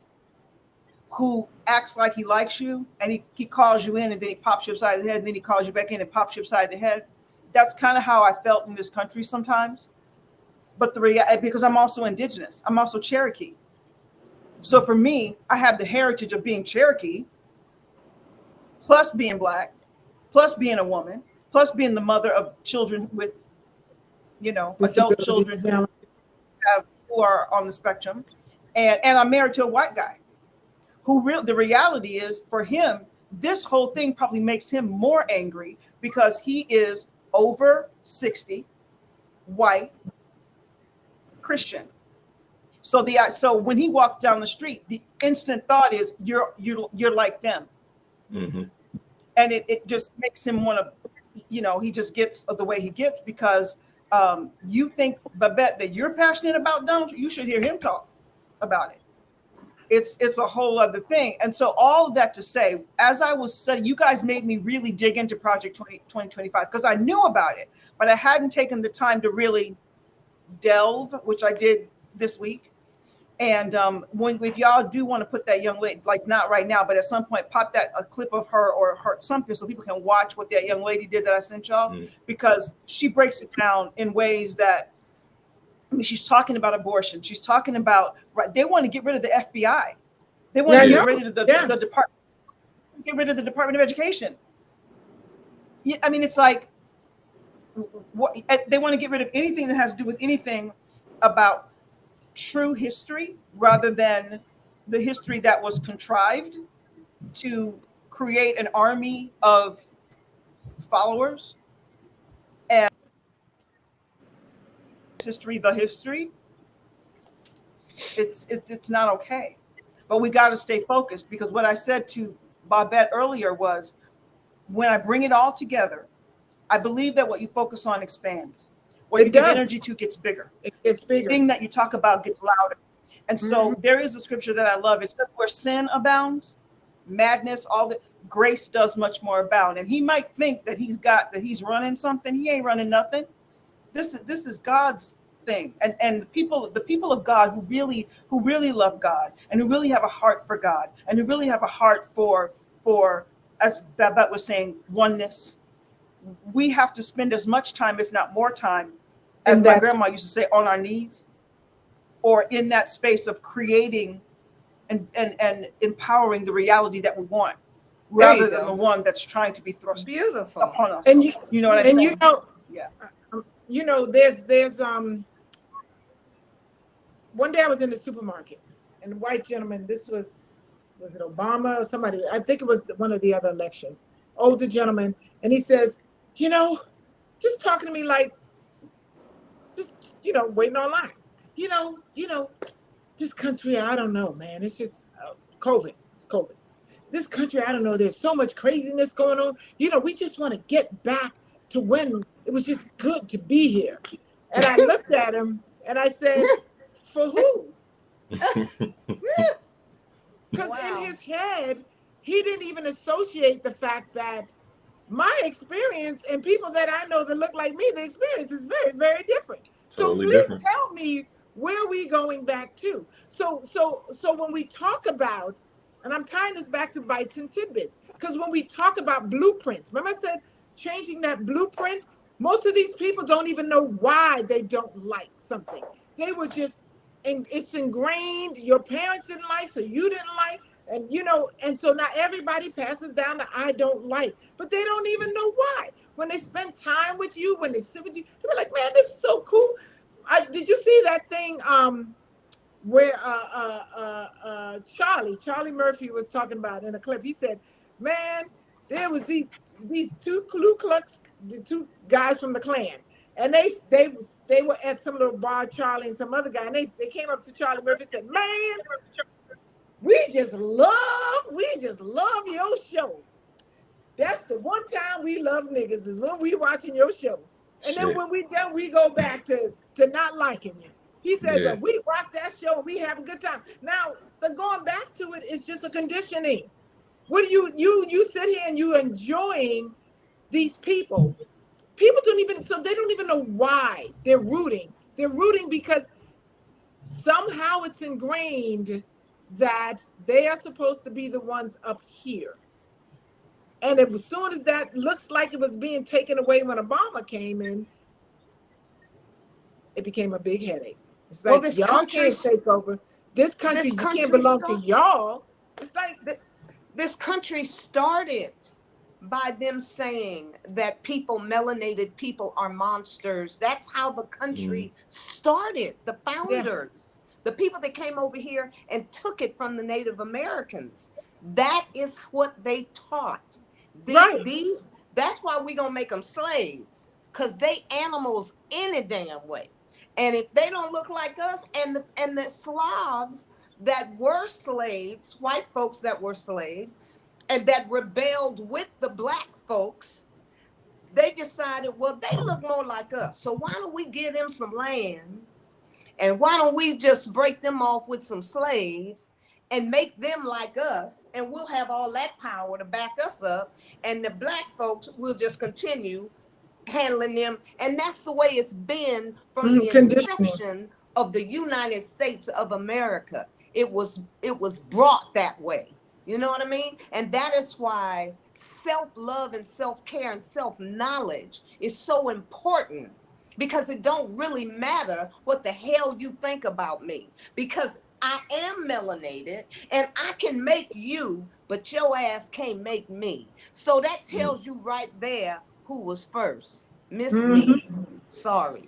who acts like he likes you and he calls you in and then he pops you upside the head and then he calls you back in and pops you upside the head. That's kind of how I felt in this country sometimes. But because I'm also indigenous, I'm also Cherokee. So for me, I have the heritage of being Cherokee, plus being Black, plus being a woman, plus being the mother of children with, adult children who are on the spectrum. And I'm married to a white guy the reality is for him, this whole thing probably makes him more angry because he is over 60, white, Christian. So when he walks down the street, the instant thought is you're like them. Mm-hmm. And it just makes him want to, he just gets the way he gets because you think, Babette, that you're passionate about Donald, you should hear him talk about it. It's a whole other thing. And so all of that to say, as I was studying, you guys made me really dig into Project 2025 because I knew about it, but I hadn't taken the time to really delve, which I did this week. And if y'all do want to put that young lady, like not right now, but at some point, pop a clip of her or something so people can watch what that young lady did that I sent y'all, because she breaks it down in ways that, she's talking about abortion. She's talking about, they want to get rid of the FBI. They want to get rid of the department, get rid of the Department of Education. I mean, it's like, they want to get rid of anything that has to do with anything about true history rather than the history that was contrived to create an army of followers and the history. It's not okay, but we got to stay focused because what I said to Babette earlier was when I bring it all together, I believe that what you focus on expands. What you give energy to gets bigger. It gets bigger. The thing that you talk about gets louder. And so there is a scripture that I love. It says where sin abounds, madness, all the grace does much more abound. And he might think that he's running something. He ain't running nothing. This is God's thing. And the people of God who really love God and who really have a heart for God and who really have a heart for as Babette was saying, oneness. We have to spend as much time, if not more time, as my grandma used to say, on our knees or in that space of creating and empowering the reality that we want rather than the one that's trying to be thrust upon us. And you know what I mean? There's one day I was in the supermarket and a white gentleman, this was it Obama or somebody? I think it was one of the other elections, older gentleman. And he says, just talking to me like, waiting online. this country, I don't know, man. It's just COVID. It's COVID. This country, I don't know. There's so much craziness going on. We just want to get back to when it was just good to be here. And I looked at him and I said, for who? Because in his head, he didn't even associate the fact that my experience and people that I know that look like me, the experience is very, very different. Totally so please different. tell me where we going back to. So when we talk about, and I'm tying this back to Bites and Tidbits, because when we talk about blueprints, remember I said changing that blueprint, most of these people don't even know why they don't like something. They were just, and it's ingrained, your parents didn't like, so you didn't like, and so now everybody passes down the I don't like, but they don't even know why. When they spend time with you, when they sit with you, they're like, man, this is so cool. Did you see that thing where Charlie Murphy was talking about in a clip? He said, man, there was these two Ku Klux, the two guys from the Klan, and they were at some little bar, Charlie and some other guy, and they came up to Charlie Murphy and said, man, we just love your show. That's the one time we love niggas is when we watching your show. And then when we done, we go back to not liking you. He said, but we watch that show and we have a good time. Now, the going back to it is just a conditioning. What do you sit here and you enjoying these people. People they don't even know why they're rooting. They're rooting because somehow it's ingrained that they are supposed to be the ones up here. And as soon as that looks like it was being taken away when Obama came in, it became a big headache. It's like, y'all can't take over. This country you can't belong to y'all. It's like this country started by them saying that melanated people are monsters. That's how the country started. The founders, the people that came over here and took it from the Native Americans. That is what they taught. That's why we're gonna make them slaves, because they animals any damn way. And if they don't look like us, and the Slavs that were slaves, white folks that were slaves, and that rebelled with the black folks, they decided, well, they look more like us. So why don't we give them some land? And why don't we just break them off with some slaves and make them like us? And we'll have all that power to back us up. And the black folks will just continue handling them. And that's the way it's been from the inception of the United States of America. It was brought that way. You know what I mean? And that is why self-love and self-care and self-knowledge is so important, because it don't really matter what the hell you think about me, because I am melanated and I can make you, but your ass can't make me. So that tells you right there who was first. Miss me. Sorry.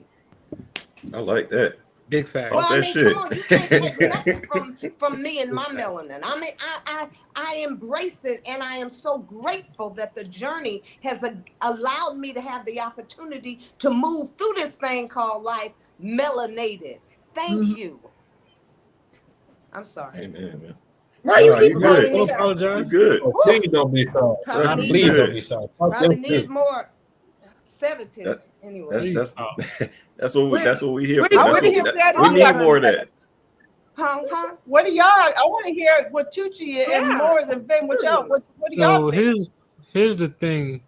I like that. Big fact. Well, I mean, come on, you can't take nothing from me and my melanin. I mean, I embrace it, and I am so grateful that the journey has allowed me to have the opportunity to move through this thing called life melanated. Thank you. I'm sorry. Amen, man. Why you keep good? Apologize. Good. Please don't be sorry. Please don't be sorry. Probably needs more sedative. Anyway, that's what we here for. We need more of that. What do y'all? I want to hear what Tucci and more than Ben. What y'all? What do y'all? So here's the thing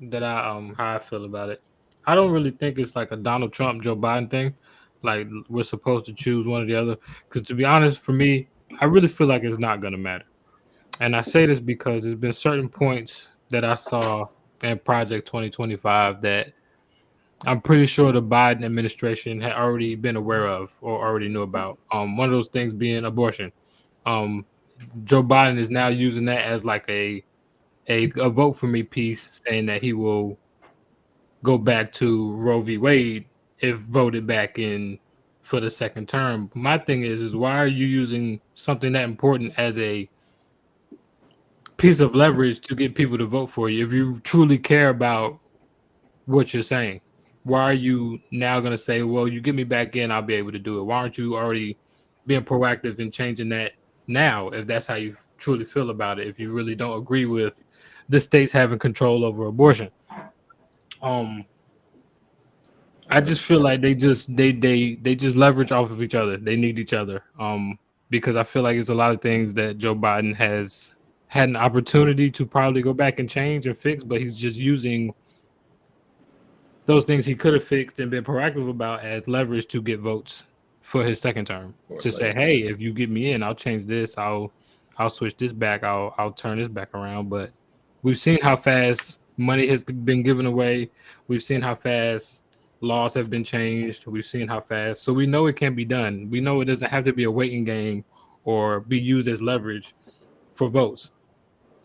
that how I feel about it. I don't really think it's like a Donald Trump, Joe Biden thing. Like we're supposed to choose one or the other. Because to be honest, for me, I really feel like it's not gonna matter. And I say this because there's been certain points that I saw in Project 2025 that I'm pretty sure the Biden administration had already been aware of or already knew about. One of those things being abortion. Joe Biden is now using that as like a vote for me piece, saying that he will go back to Roe v. Wade if voted back in for the second term. My thing is why are you using something that important as a piece of leverage to get people to vote for you if you truly care about what you're saying? why are you now going to say, well, you get me back in, I'll be able to do it? Why aren't you already being proactive and changing that now, if that's how you truly feel about it, if you really don't agree with the states having control over abortion? I just feel like they just leverage off of each other. They need each other. Because I feel like it's a lot of things that Joe Biden has had an opportunity to probably go back and change and fix, but he's just using those things he could have fixed and been proactive about as leverage to get votes for his second term. To say, hey, if you get me in, I'll change this. I'll switch this back. I'll turn this back around. But we've seen how fast money has been given away. We've seen how fast laws have been changed. We've seen how fast. So we know it can be done. We know it doesn't have to be a waiting game or be used as leverage for votes.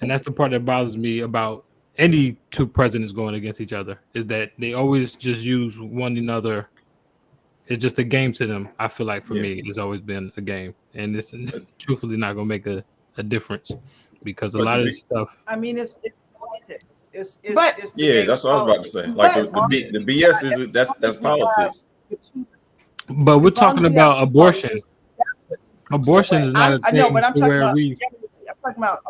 And that's the part that bothers me about any two presidents going against each other, is that they always just use one another. It's just a game to them. I feel like for me, it's always been a game. And this is truthfully not going to make a difference, because a lot of this stuff. I mean, it's politics. It's that's what I was about to say. Like the BS is that's politics. But we're talking about abortion. Abortion is not a thing. I know, but I'm talking where about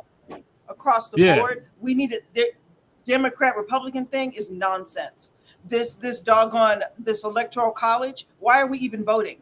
across the board. We need it. Democrat Republican thing is nonsense. This doggone this electoral college. Why are we even voting?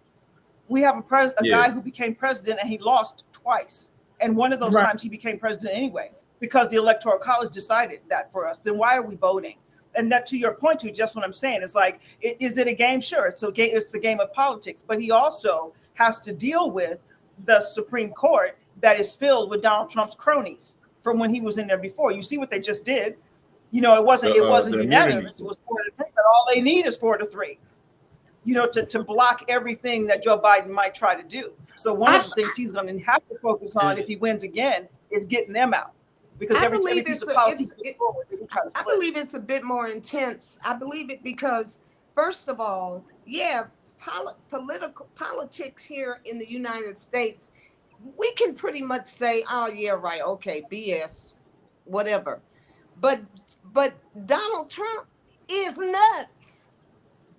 We have a guy who became president and he lost twice, and one of those times he became president anyway because the electoral college decided that for us. Then why are we voting? And that, to your point, to just what I'm saying is like, is it a game? Sure, it's a game. It's the game of politics, but he also has to deal with the Supreme Court that is filled with Donald Trump's cronies from when he was in there before. You see what they just did. You know, it wasn't unanimous. It was 4-3, but all they need is 4-3. You know, to block everything that Joe Biden might try to do. So one of the things he's going to have to focus on if he wins again is getting them out, because every piece of policy I believe it's a bit more intense. I believe it because, first of all, politics here in the United States, we can pretty much say, oh yeah, right, okay, BS, whatever. But Donald Trump is nuts.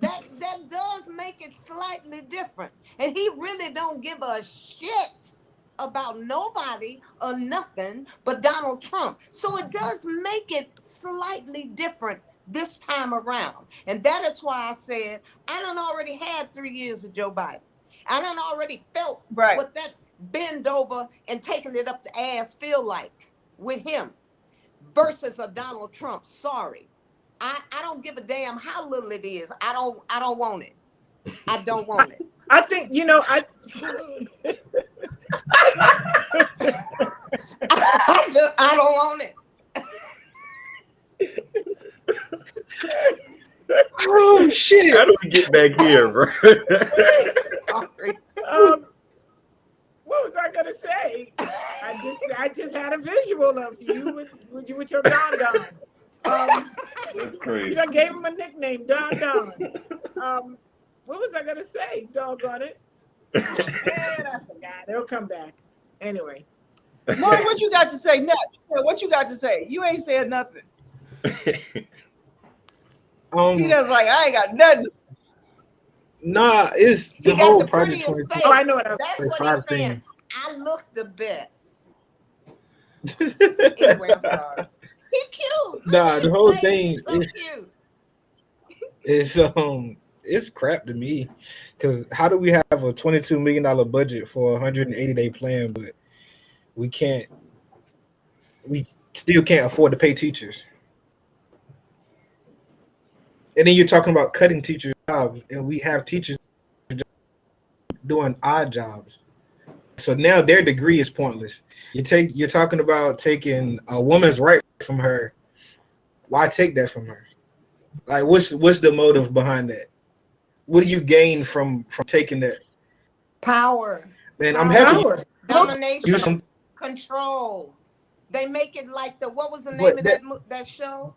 That does make it slightly different. And he really don't give a shit about nobody or nothing but Donald Trump. So it does make it slightly different this time around. And that is why I said, I done already had 3 years of Joe Biden. I done already felt what that bend over and taking it up the ass feel like with him versus a Donald Trump. Sorry. I don't give a damn how little it is. I don't want it. I don't want it. I think, you know, I don't want it. Oh shit! How do we get back here, bro? Sorry. What was I gonna say? I just had a visual of you with your Don Don. That's crazy. You done gave him a nickname, Don Don. What was I gonna say? Doggone it. Man, I forgot. It'll come back. Anyway. Maury, what you got to say next? What you got to say? You ain't said nothing. He does like, I ain't got nothing to say. Nah, it's the He whole got the Project prettiest 20. face. Oh, I know what That's what he's saying. I look the best. thing. Anyway, I'm sorry. He cute. Nah, the whole thing is so cute. it's crap to me, because how do we have a $22 million budget for a 180-day plan, but we still can't afford to pay teachers? And then you're talking about cutting teachers' jobs, and we have teachers doing odd jobs. So now their degree is pointless. You're talking about taking a woman's right from her. Why take that from her? Like, what's the motive behind that? What do you gain from taking that? Power. Man, I'm happy. Domination. Control. They make it like what was the name of that show?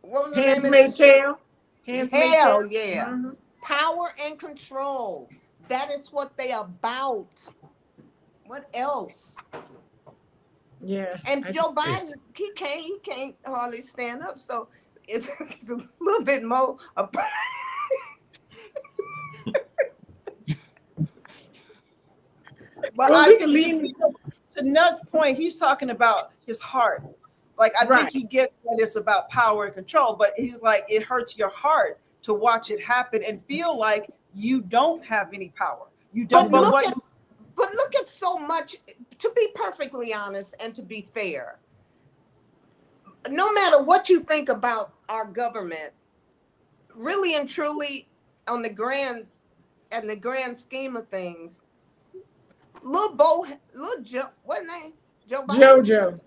What was the name of that show? Hell yeah. Mm-hmm. Power and control. That is what they about. What else? Yeah. And Joe Biden, he can't hardly stand up. So it's a little bit more about But Well, I we can think lean. to Nut's point, he's talking about his heart. Like, I think he gets that it's about power and control, but he's like, it hurts your heart to watch it happen and feel like you don't have any power. You don't. But look at so much. To be perfectly honest and to be fair, no matter what you think about our government, really and truly, on the grand scheme of things, Joe, what name? Joe Biden?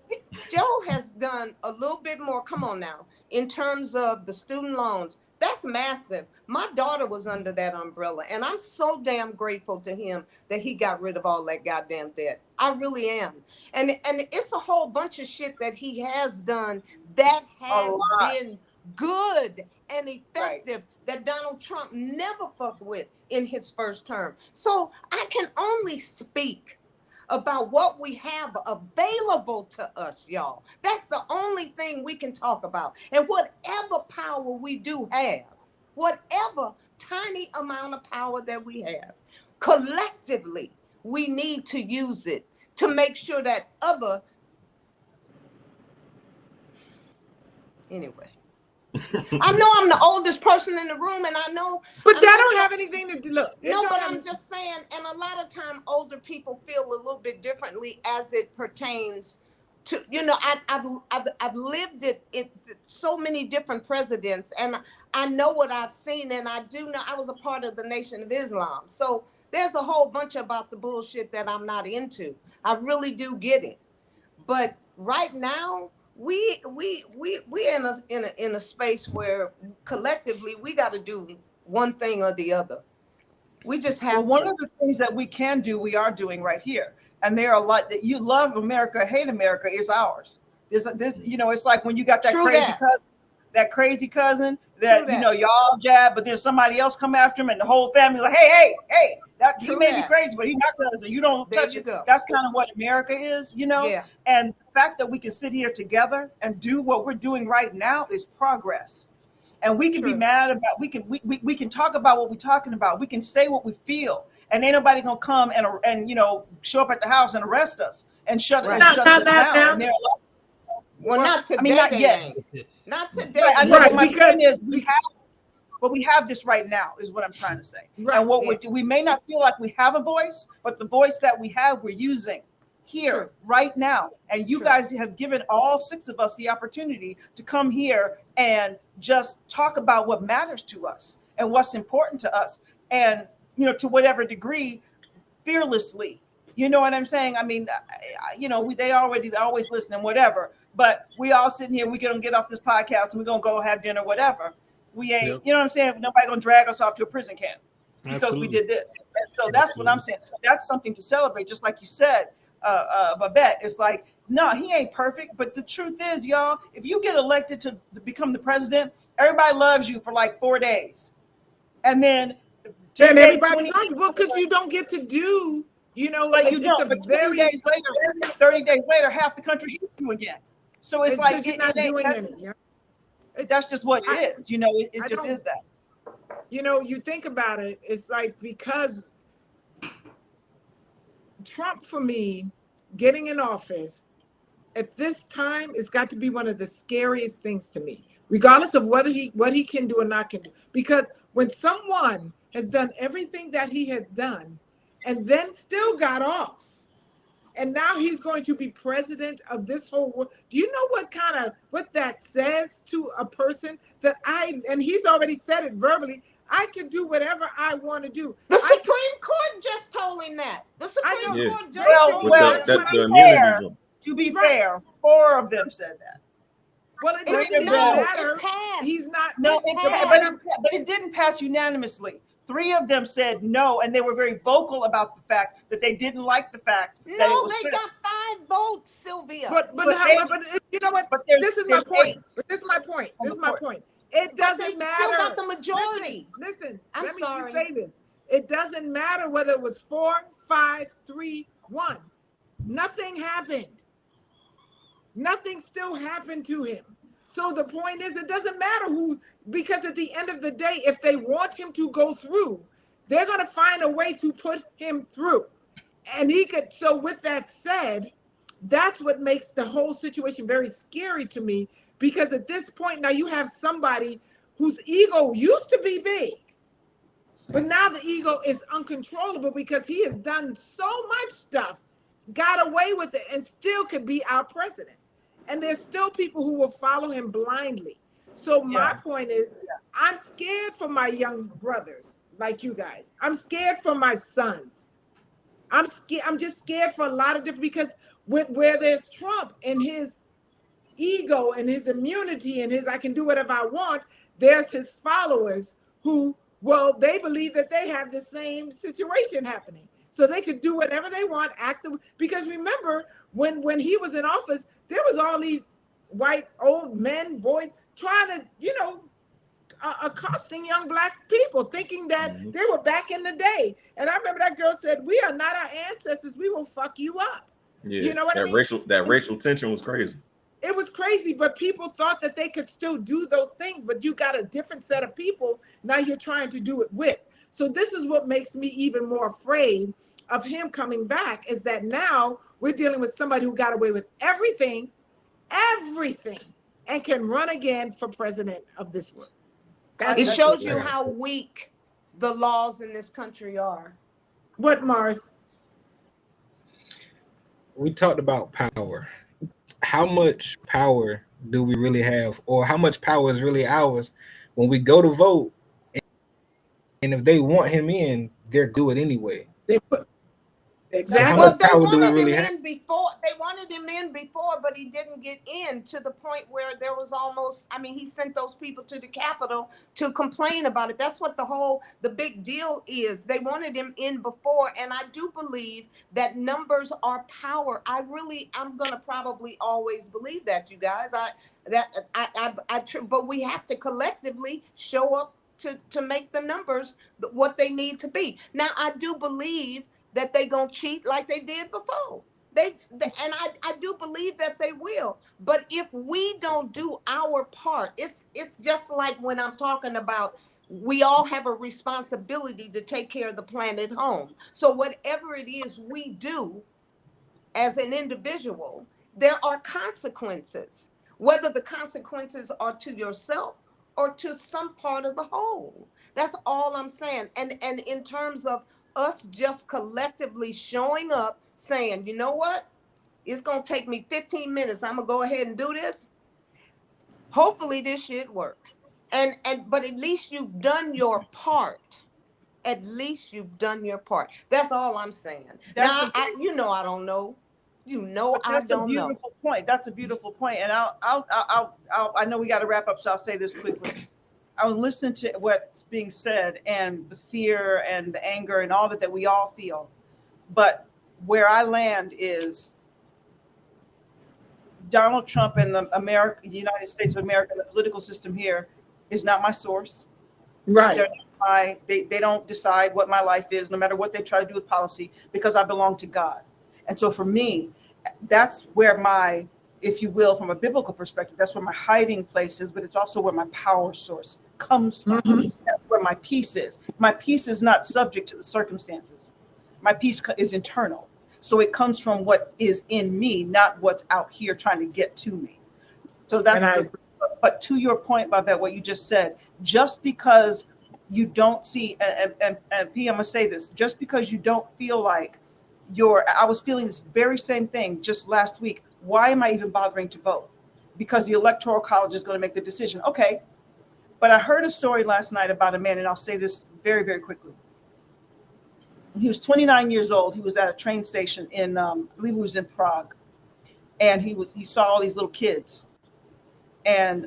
Joe has done a little bit more. Come on now, in terms of the student loans, that's massive. My daughter was under that umbrella, and I'm so damn grateful to him that he got rid of all that goddamn debt. I really am. And it's a whole bunch of shit that he has done that has been good and effective that Donald Trump never fucked with in his first term. So I can only speak about what we have available to us, y'all. That's the only thing we can talk about. And whatever power we do have, whatever tiny amount of power that we have, collectively, we need to use it to make sure that anyway. I know I'm the oldest person in the room, and I know. But that don't have anything to do. Look, no, but I'm just saying, and a lot of time older people feel a little bit differently as it pertains to, I've lived it so many different presidents, and I know what I've seen, and I do know I was a part of the Nation of Islam. So there's a whole bunch about the bullshit that I'm not into. I really do get it, but right now, we in a space where collectively we got to do one thing or the other. We just have one of the things that we can do, we are doing right here. And there are a lot that you love America, hate America is ours. This, it's like when you got that crazy cousin that y'all jab, but then somebody else come after him and the whole family like, hey, that he may be crazy, but he's my cousin. You don't touch it. That's kind of what America is, Yeah. And the fact that we can sit here together and do what we're doing right now is progress. And we can be mad about. We can talk about what we're talking about. We can say what we feel, and ain't nobody gonna come and show up at the house and arrest us and shut us down. Well, not today. I mean, not yet. Not today. Right, I know, but my point is we have this right now, is what I'm trying to say. Right. And what we may not feel like we have a voice, but the voice that we have, we're using here right now. And you guys have given all 6 of us the opportunity to come here and just talk about what matters to us and what's important to us. And, to whatever degree, fearlessly. You know what I'm saying? I mean, they always listen and whatever, but we all sitting here, we're going to get off this podcast and we're going to go have dinner, whatever. We ain't, you know what I'm saying? Nobody going to drag us off to a prison camp because we did this. And so that's what I'm saying. That's something to celebrate. Just like you said, Babette, it's like, no, he ain't perfect. But the truth is, y'all, if you get elected to become the president, everybody loves you for like 4 days. And then 10 days, 20 because you don't get to do, but you don't. But 30 days later, half the country hates you again. So it's like that's just what it is. It just is that. You think about it, it's like, because Trump, for me, getting in office at this time, it's got to be one of the scariest things to me, regardless of what he can do or not can do. Because when someone has done everything that he has done and then still got off, and now he's going to be president of this whole world. Do you know what that says to a person and he's already said it verbally, I can do whatever I want to do. The Supreme Court just told him that. The Supreme Court just told him. To be fair, 4 of them said that. Well, it doesn't matter. He's not. No, but it didn't pass unanimously. 3 of them said no, and they were very vocal about the fact that they didn't like the fact that it was they got 5 votes, Silvia. But you know what? This is my point. This is my point. It doesn't matter. Still got the majority. Listen, let me say this. It doesn't matter whether it was 4, 5, 3, 1. Nothing happened. Nothing still happened to him. So the point is, it doesn't matter who, because at the end of the day, if they want him to go through, they're going to find a way to put him through. And he could, so with that said, that's what makes the whole situation very scary to me, because at this point now you have somebody whose ego used to be big, but now the ego is uncontrollable because he has done so much stuff, got away with it, and still could be our president. And there's still people who will follow him blindly. So my point is, I'm scared for my young brothers like you guys. I'm scared for my sons. I'm scared. I'm just scared for a lot of different, because with where there's Trump and his ego and his immunity and his I can do whatever I want, there's his followers who, well, they believe that they have the same situation happening. So they could do whatever they want, because remember, when he was in office, there was all these white old men, boys, trying to, accosting young black people, thinking that they were back in the day. And I remember that girl said, "We are not our ancestors. We will fuck you up." Yeah, you know what I mean? Racial tension was crazy. It was crazy, but people thought that they could still do those things, but you got a different set of people now you're trying to do it with. So this is what makes me even more afraid of him coming back, is that now we're dealing with somebody who got away with everything, and can run again for president of this world. It shows you how weak the laws in this country are. What, Morris? We talked about power. How much power do we really have, or how much power is really ours when we go to vote? And if they want him in, they're do it anyway. Exactly. How Well, much they power do we wanted really him have? in before. They wanted him in before, but he didn't get in, to the point where there was almost, he sent those people to the Capitol to complain about it. That's what the big deal is. They wanted him in before, and I do believe that numbers are power. I'm going to probably always believe that, you guys. But we have to collectively show up to make the numbers what they need to be. Now, I do believe that they gonna cheat like they did before. And I do believe that they will. But if we don't do our part, it's just like when I'm talking about, we all have a responsibility to take care of the planet home. So whatever it is we do as an individual, there are consequences, whether the consequences are to yourself or to some part of the whole. That's all I'm saying. And in terms of us just collectively showing up, saying, you know what, it's going to take me 15 minutes. I'm going to go ahead and do this. Hopefully this should work. But at least you've done your part. At least you've done your part. That's all I'm saying. Now, I don't know. That's a beautiful point. That's a beautiful point. And I know we got to wrap up, so I'll say this quickly. I was listening to what's being said, and the fear and the anger and all that we all feel. But where I land is Donald Trump and the United States of America, the political system here, is not my source. Right. They're not they don't decide what my life is, no matter what they try to do with policy, because I belong to God. And so for me, that's where my, if you will, from a biblical perspective, that's where my hiding place is, but it's also where my power source comes from. That's where my peace is. My peace is not subject to the circumstances. My peace is internal. So it comes from what is in me, not what's out here trying to get to me. So that's, but to your point, Babette, what you just said, just because you don't see, and P, I'm gonna say this, just because you don't feel like I was feeling this very same thing just last week. Why am I even bothering to vote? Because the Electoral College is going to make the decision. Okay. But I heard a story last night about a man, and I'll say this very, very quickly. He was 29 years old. He was at a train station in, I believe he was in Prague. And he saw all these little kids. And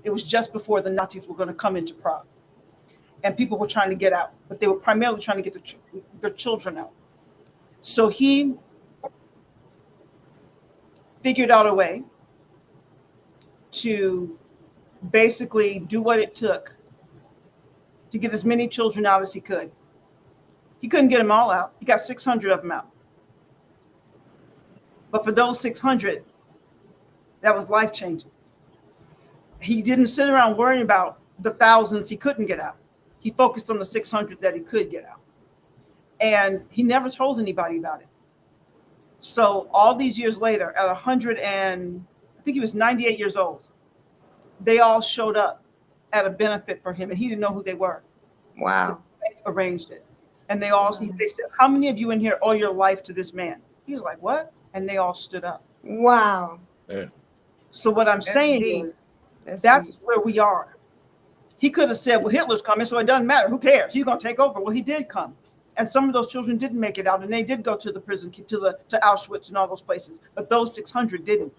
it was just before the Nazis were going to come into Prague. And people were trying to get out, but they were primarily trying to get their children out. So he figured out a way to basically do what it took to get as many children out as he could. He couldn't get them all out. He got 600 of them out. But for those 600, that was life-changing. He didn't sit around worrying about the thousands he couldn't get out. He focused on the 600 that he could get out. And he never told anybody about it. So all these years later, at 100 and I think he was 98 years old, they all showed up at a benefit for him, and he didn't know who they were. Wow. They arranged it. And they said, how many of you in here owe your life to this man? He was like, what? And they all stood up. Wow. Yeah. So what I'm saying deep. is that's deep. where we are. He could have said, well, Hitler's coming, so it doesn't matter. Who cares? He's going to take over. Well, he did come. And some of those children didn't make it out, and they did go to the prison, to Auschwitz and all those places. But those 600 didn't.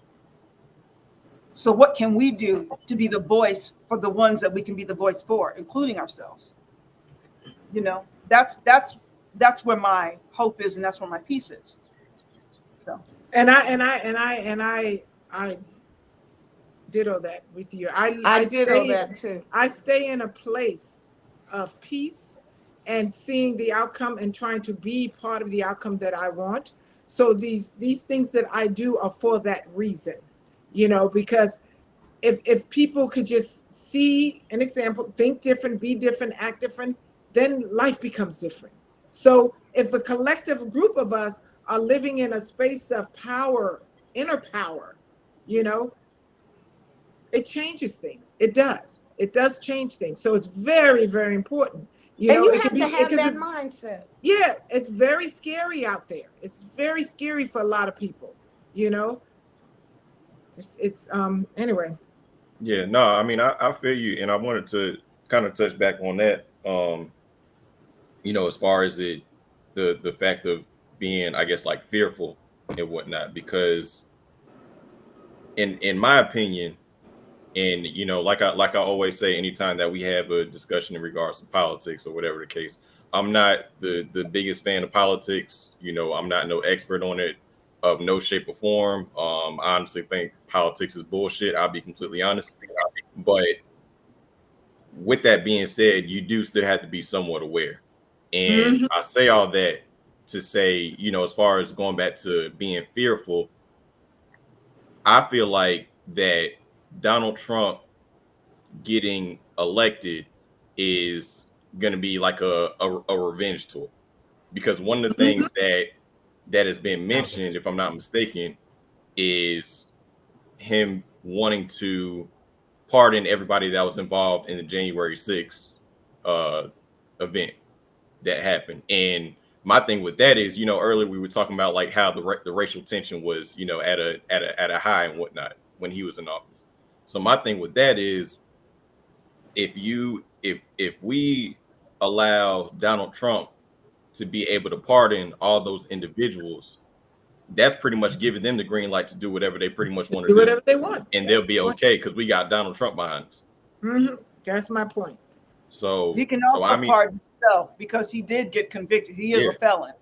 So what can we do to be the voice for the ones that we can be the voice for, including ourselves? You know, that's where my hope is, and that's where my peace is. So. And I ditto that with you. I ditto that too. I stay in a place of peace and seeing the outcome and trying to be part of the outcome that I want. So these things that I do are for that reason, you know, because if people could just see an example, think different, be different, act different, then life becomes different. So if a collective group of us are living in a space of power, inner power, you know, it changes things. It does. It does change things. So it's very, very important. You know, you it have can to be, have that it's, mindset. Yeah, it's very scary out there. It's very scary for a lot of people, you know. It's anyway. Yeah, no, I mean, I feel you, and I wanted to kind of touch back on that. You know, as far as the fact of being, I guess, like fearful and whatnot, because in my opinion, and you know, like I always say, anytime that we have a discussion in regards to politics or whatever the case, I'm not the biggest fan of politics. You know, I'm not no expert on it of no shape or form. I honestly think politics is bullshit. I'll be completely honest. But with that being said, you do still have to be somewhat aware. And I say all that to say, you know, as far as going back to being fearful, I feel like that Donald Trump getting elected is going to be like a revenge tour, because one of the things that has been mentioned, if I'm not mistaken, is him wanting to pardon everybody that was involved in the January 6th event that happened. And my thing with that is, you know, earlier we were talking about like how the racial tension was, you know, at a high and whatnot when he was in office. So my thing with that is, if we allow Donald Trump to be able to pardon all those individuals, that's pretty much giving them the green light to do whatever they pretty much want to do. Whatever they want. And they'll be okay because we got Donald Trump behind us. That's my point. So he can also pardon himself because he did get convicted. He is a felon,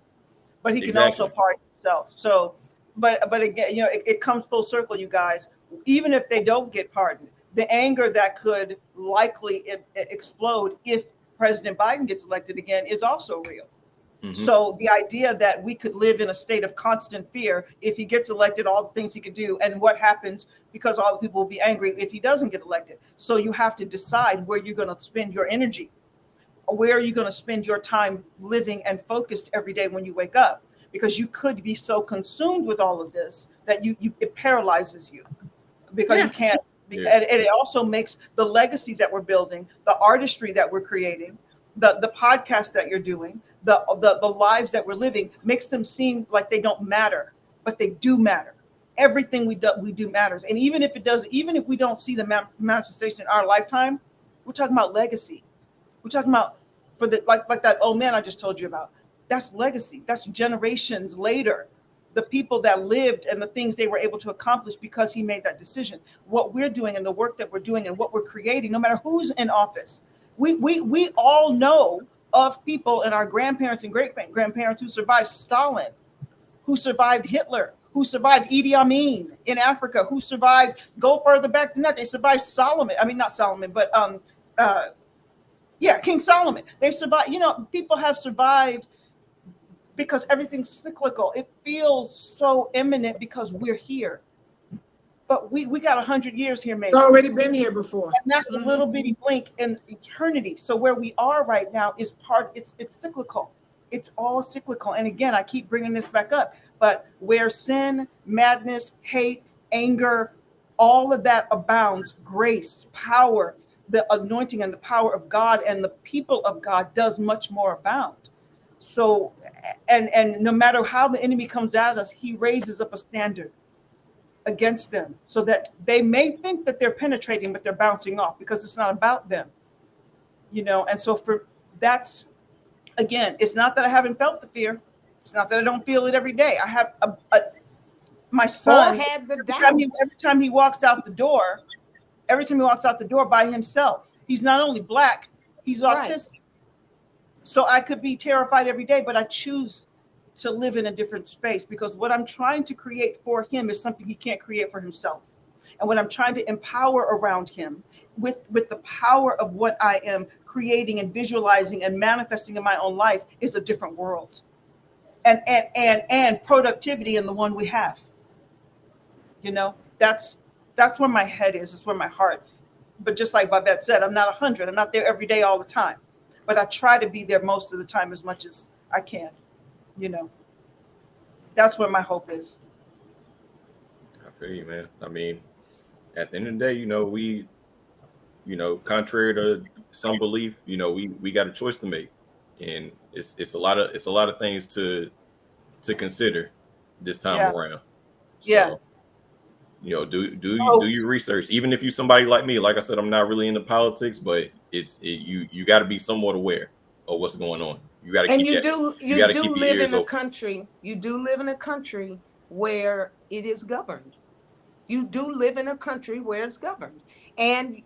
but he can also pardon himself. So, but again, you know, it comes full circle, you guys. Even if they don't get pardoned, the anger that could likely explode if President Biden gets elected again is also real. So the idea that we could live in a state of constant fear if he gets elected, all the things he could do, and what happens because all the people will be angry if he doesn't get elected. So you have to decide where you're going to spend your energy, where are you going to spend your time living and focused every day when you wake up, because you could be so consumed with all of this that it paralyzes you because you can't. And it also makes the legacy that we're building, the artistry that we're creating, the podcast that you're doing, the lives that we're living, makes them seem like they don't matter, but they do matter. Everything we do matters. And even if we don't see the manifestation in our lifetime, we're talking about legacy. We're talking about for the like that old man I just told you about. That's legacy. That's generations later. The people that lived and the things they were able to accomplish because he made that decision. What we're doing and the work that we're doing and what we're creating, no matter who's in office, we all know of people and our grandparents and great-grandparents who survived Stalin, who survived Hitler, who survived Idi Amin in Africa, who survived, go further back than that, they survived Solomon. I mean, not Solomon, but King Solomon. They survived, you know, people have survived because everything's cyclical. It feels so imminent because we're here. But we got 100 years here, maybe. It's already been here before. And that's a little bitty blink in eternity. So where we are right now is it's cyclical. It's all cyclical. And again, I keep bringing this back up, but where sin, madness, hate, anger, all of that abounds, grace, power, the anointing and the power of God and the people of God does much more abound. So, and no matter how the enemy comes at us, he raises up a standard against them so that they may think that they're penetrating, but they're bouncing off because it's not about them, you know? And so that's, again, it's not that I haven't felt the fear. It's not that I don't feel it every day. I have my son, had the every time he walks out the door, by himself, he's not only Black, he's autistic. Right. So I could be terrified every day, but I choose to live in a different space because what I'm trying to create for him is something he can't create for himself. And what I'm trying to empower around him with the power of what I am creating and visualizing and manifesting in my own life is a different world. And productivity in the one we have. You know, that's where my head is. It's where my heart. But just like Babette said, I'm not 100. I'm not there every day all the time. But I try to be there most of the time as much as I can. You know, that's where my hope is. I feel you, man. I mean, at the end of the day, you know, we, you know, contrary to some belief, you know, we got a choice to make, and it's a lot of things to consider this time around. So, you know, do your research. Even if you're somebody like me, like I said, I'm not really into politics, but you got to be somewhat aware of what's going on. You got to keep you do live in a country. You do live in a country where it is governed. You do live in a country where it's governed, and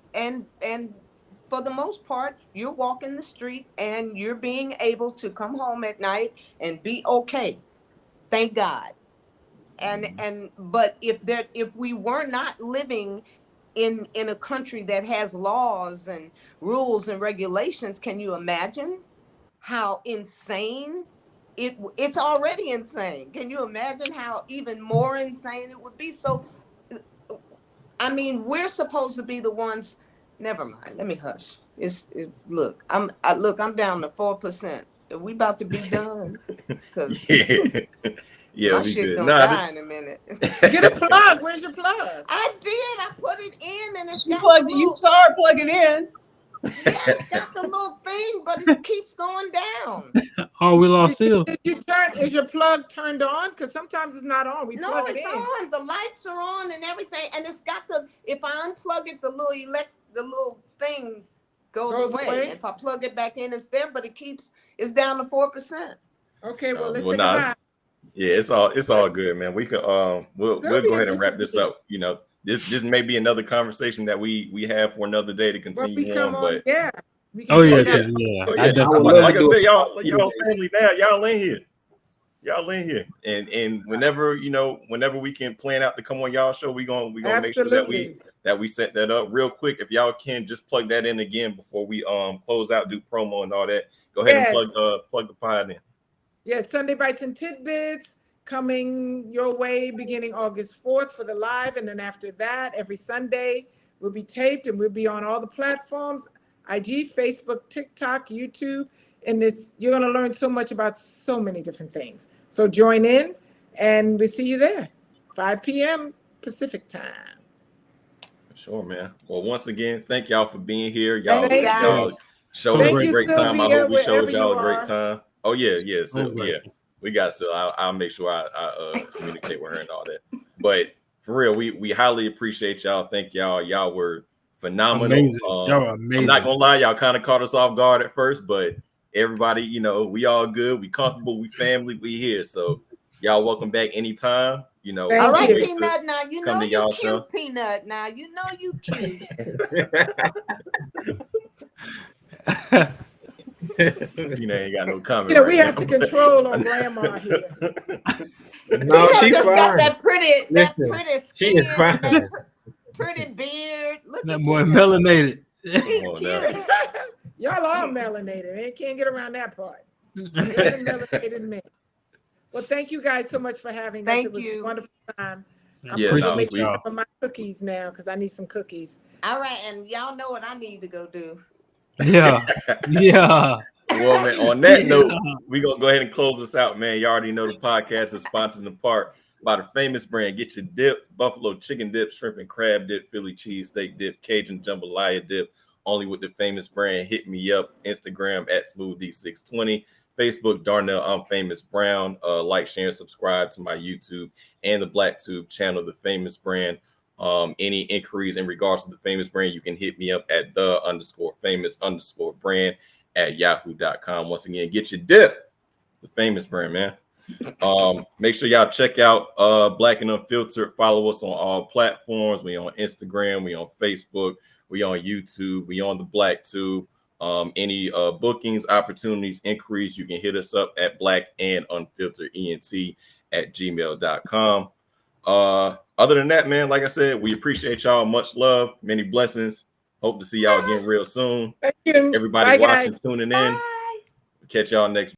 for the most part, you're walking the street and you're being able to come home at night and be okay. Thank God. But if we were not living in a country that has laws and rules and regulations, can you imagine how insane it's already insane? Can you imagine how even more insane it would be? So, I mean, we're supposed to be the ones. Never mind. Let me hush. Look, I'm down to 4%. Are we about to be done? Because my shit gonna die in a minute. Get a plug. Where's your plug? I did. I put it in, and it's got you saw it plug it in. Yeah, it's got the little thing, but it keeps going down. Oh, we lost Sil. Is your plug turned on? Because sometimes it's not on. No, it's on. The lights are on and everything, and it's got if I unplug it, the little thing goes away. If I plug it back in, it's there, but it's down to 4%. Okay, well, let's say goodbye. Yeah, it's all good, man. We could we'll go ahead and wrap this up. You know, this may be another conversation that we have for another day to continue on. But like I said, y'all family now. Y'all in here, and whenever we can plan out to come on y'all show, we gonna make sure that we set that up real quick. If y'all can just plug that in again before we close out, do promo and all that. Go ahead and plug the pod in. Yes, Sunday Bites and Tidbits coming your way beginning August 4th for the live. And then after that, every Sunday will be taped and we'll be on all the platforms, IG, Facebook, TikTok, YouTube. And you're going to learn so much about so many different things. So join in and we'll see you there, 5 p.m. Pacific time. Sure, man. Well, once again, thank y'all for being here. Y'all showed us a great time. I hope we showed y'all a great time. Oh yeah. So we got so I'll make sure I communicate with her and all that. But for real, we highly appreciate y'all. Thank y'all. Y'all were phenomenal. Amazing. Y'all were amazing. I'm not gonna lie, y'all kind of caught us off guard at first, but everybody, we all good. We comfortable. We family. We here. So y'all welcome back anytime. All right, Peanut. Now you know you cute, Peanut. Now you know you cute. Ain't got no comment. We have to control on grandma here. No, she's just fine. got that pretty skin, she is fine. and that pretty beard. Look that boy melanated. Y'all are melanated. They can't get around that part. Melanated men. Well, thank you guys so much for having us. It was a wonderful time. I'm going to make some of my cookies now because I need some cookies. All right, and y'all know what I need to go do. Yeah. Well, man, on that note, we're going to go ahead and close this out, man. You already know the podcast is sponsored in part by the famous brand. Get your dip, buffalo chicken dip, shrimp and crab dip, Philly cheesesteak dip, Cajun jambalaya dip, only with the famous brand. Hit me up, Instagram at SmoothD620, Facebook, Darnell I'm Famous Brown. Like, share, and subscribe to my YouTube and the BlackTube channel, The Famous Brand. Any inquiries in regards to The Famous Brand, you can hit me up at the_famous_brand at yahoo.com. Once again, get your dip, The Famous Brand, man. Make sure y'all check out Black and Unfiltered. Follow us on all platforms. We on Instagram, we on Facebook, we on YouTube, we on the BlackTube. Any bookings, opportunities, inquiries, you can hit us up at blackandunfilteredent@gmail.com. Other than that, man, like I said, we appreciate y'all. Much love, many blessings. Hope to see y'all again real soon. Thank you. Everybody Bye, watching, guys. tuning in. Bye. Catch y'all next.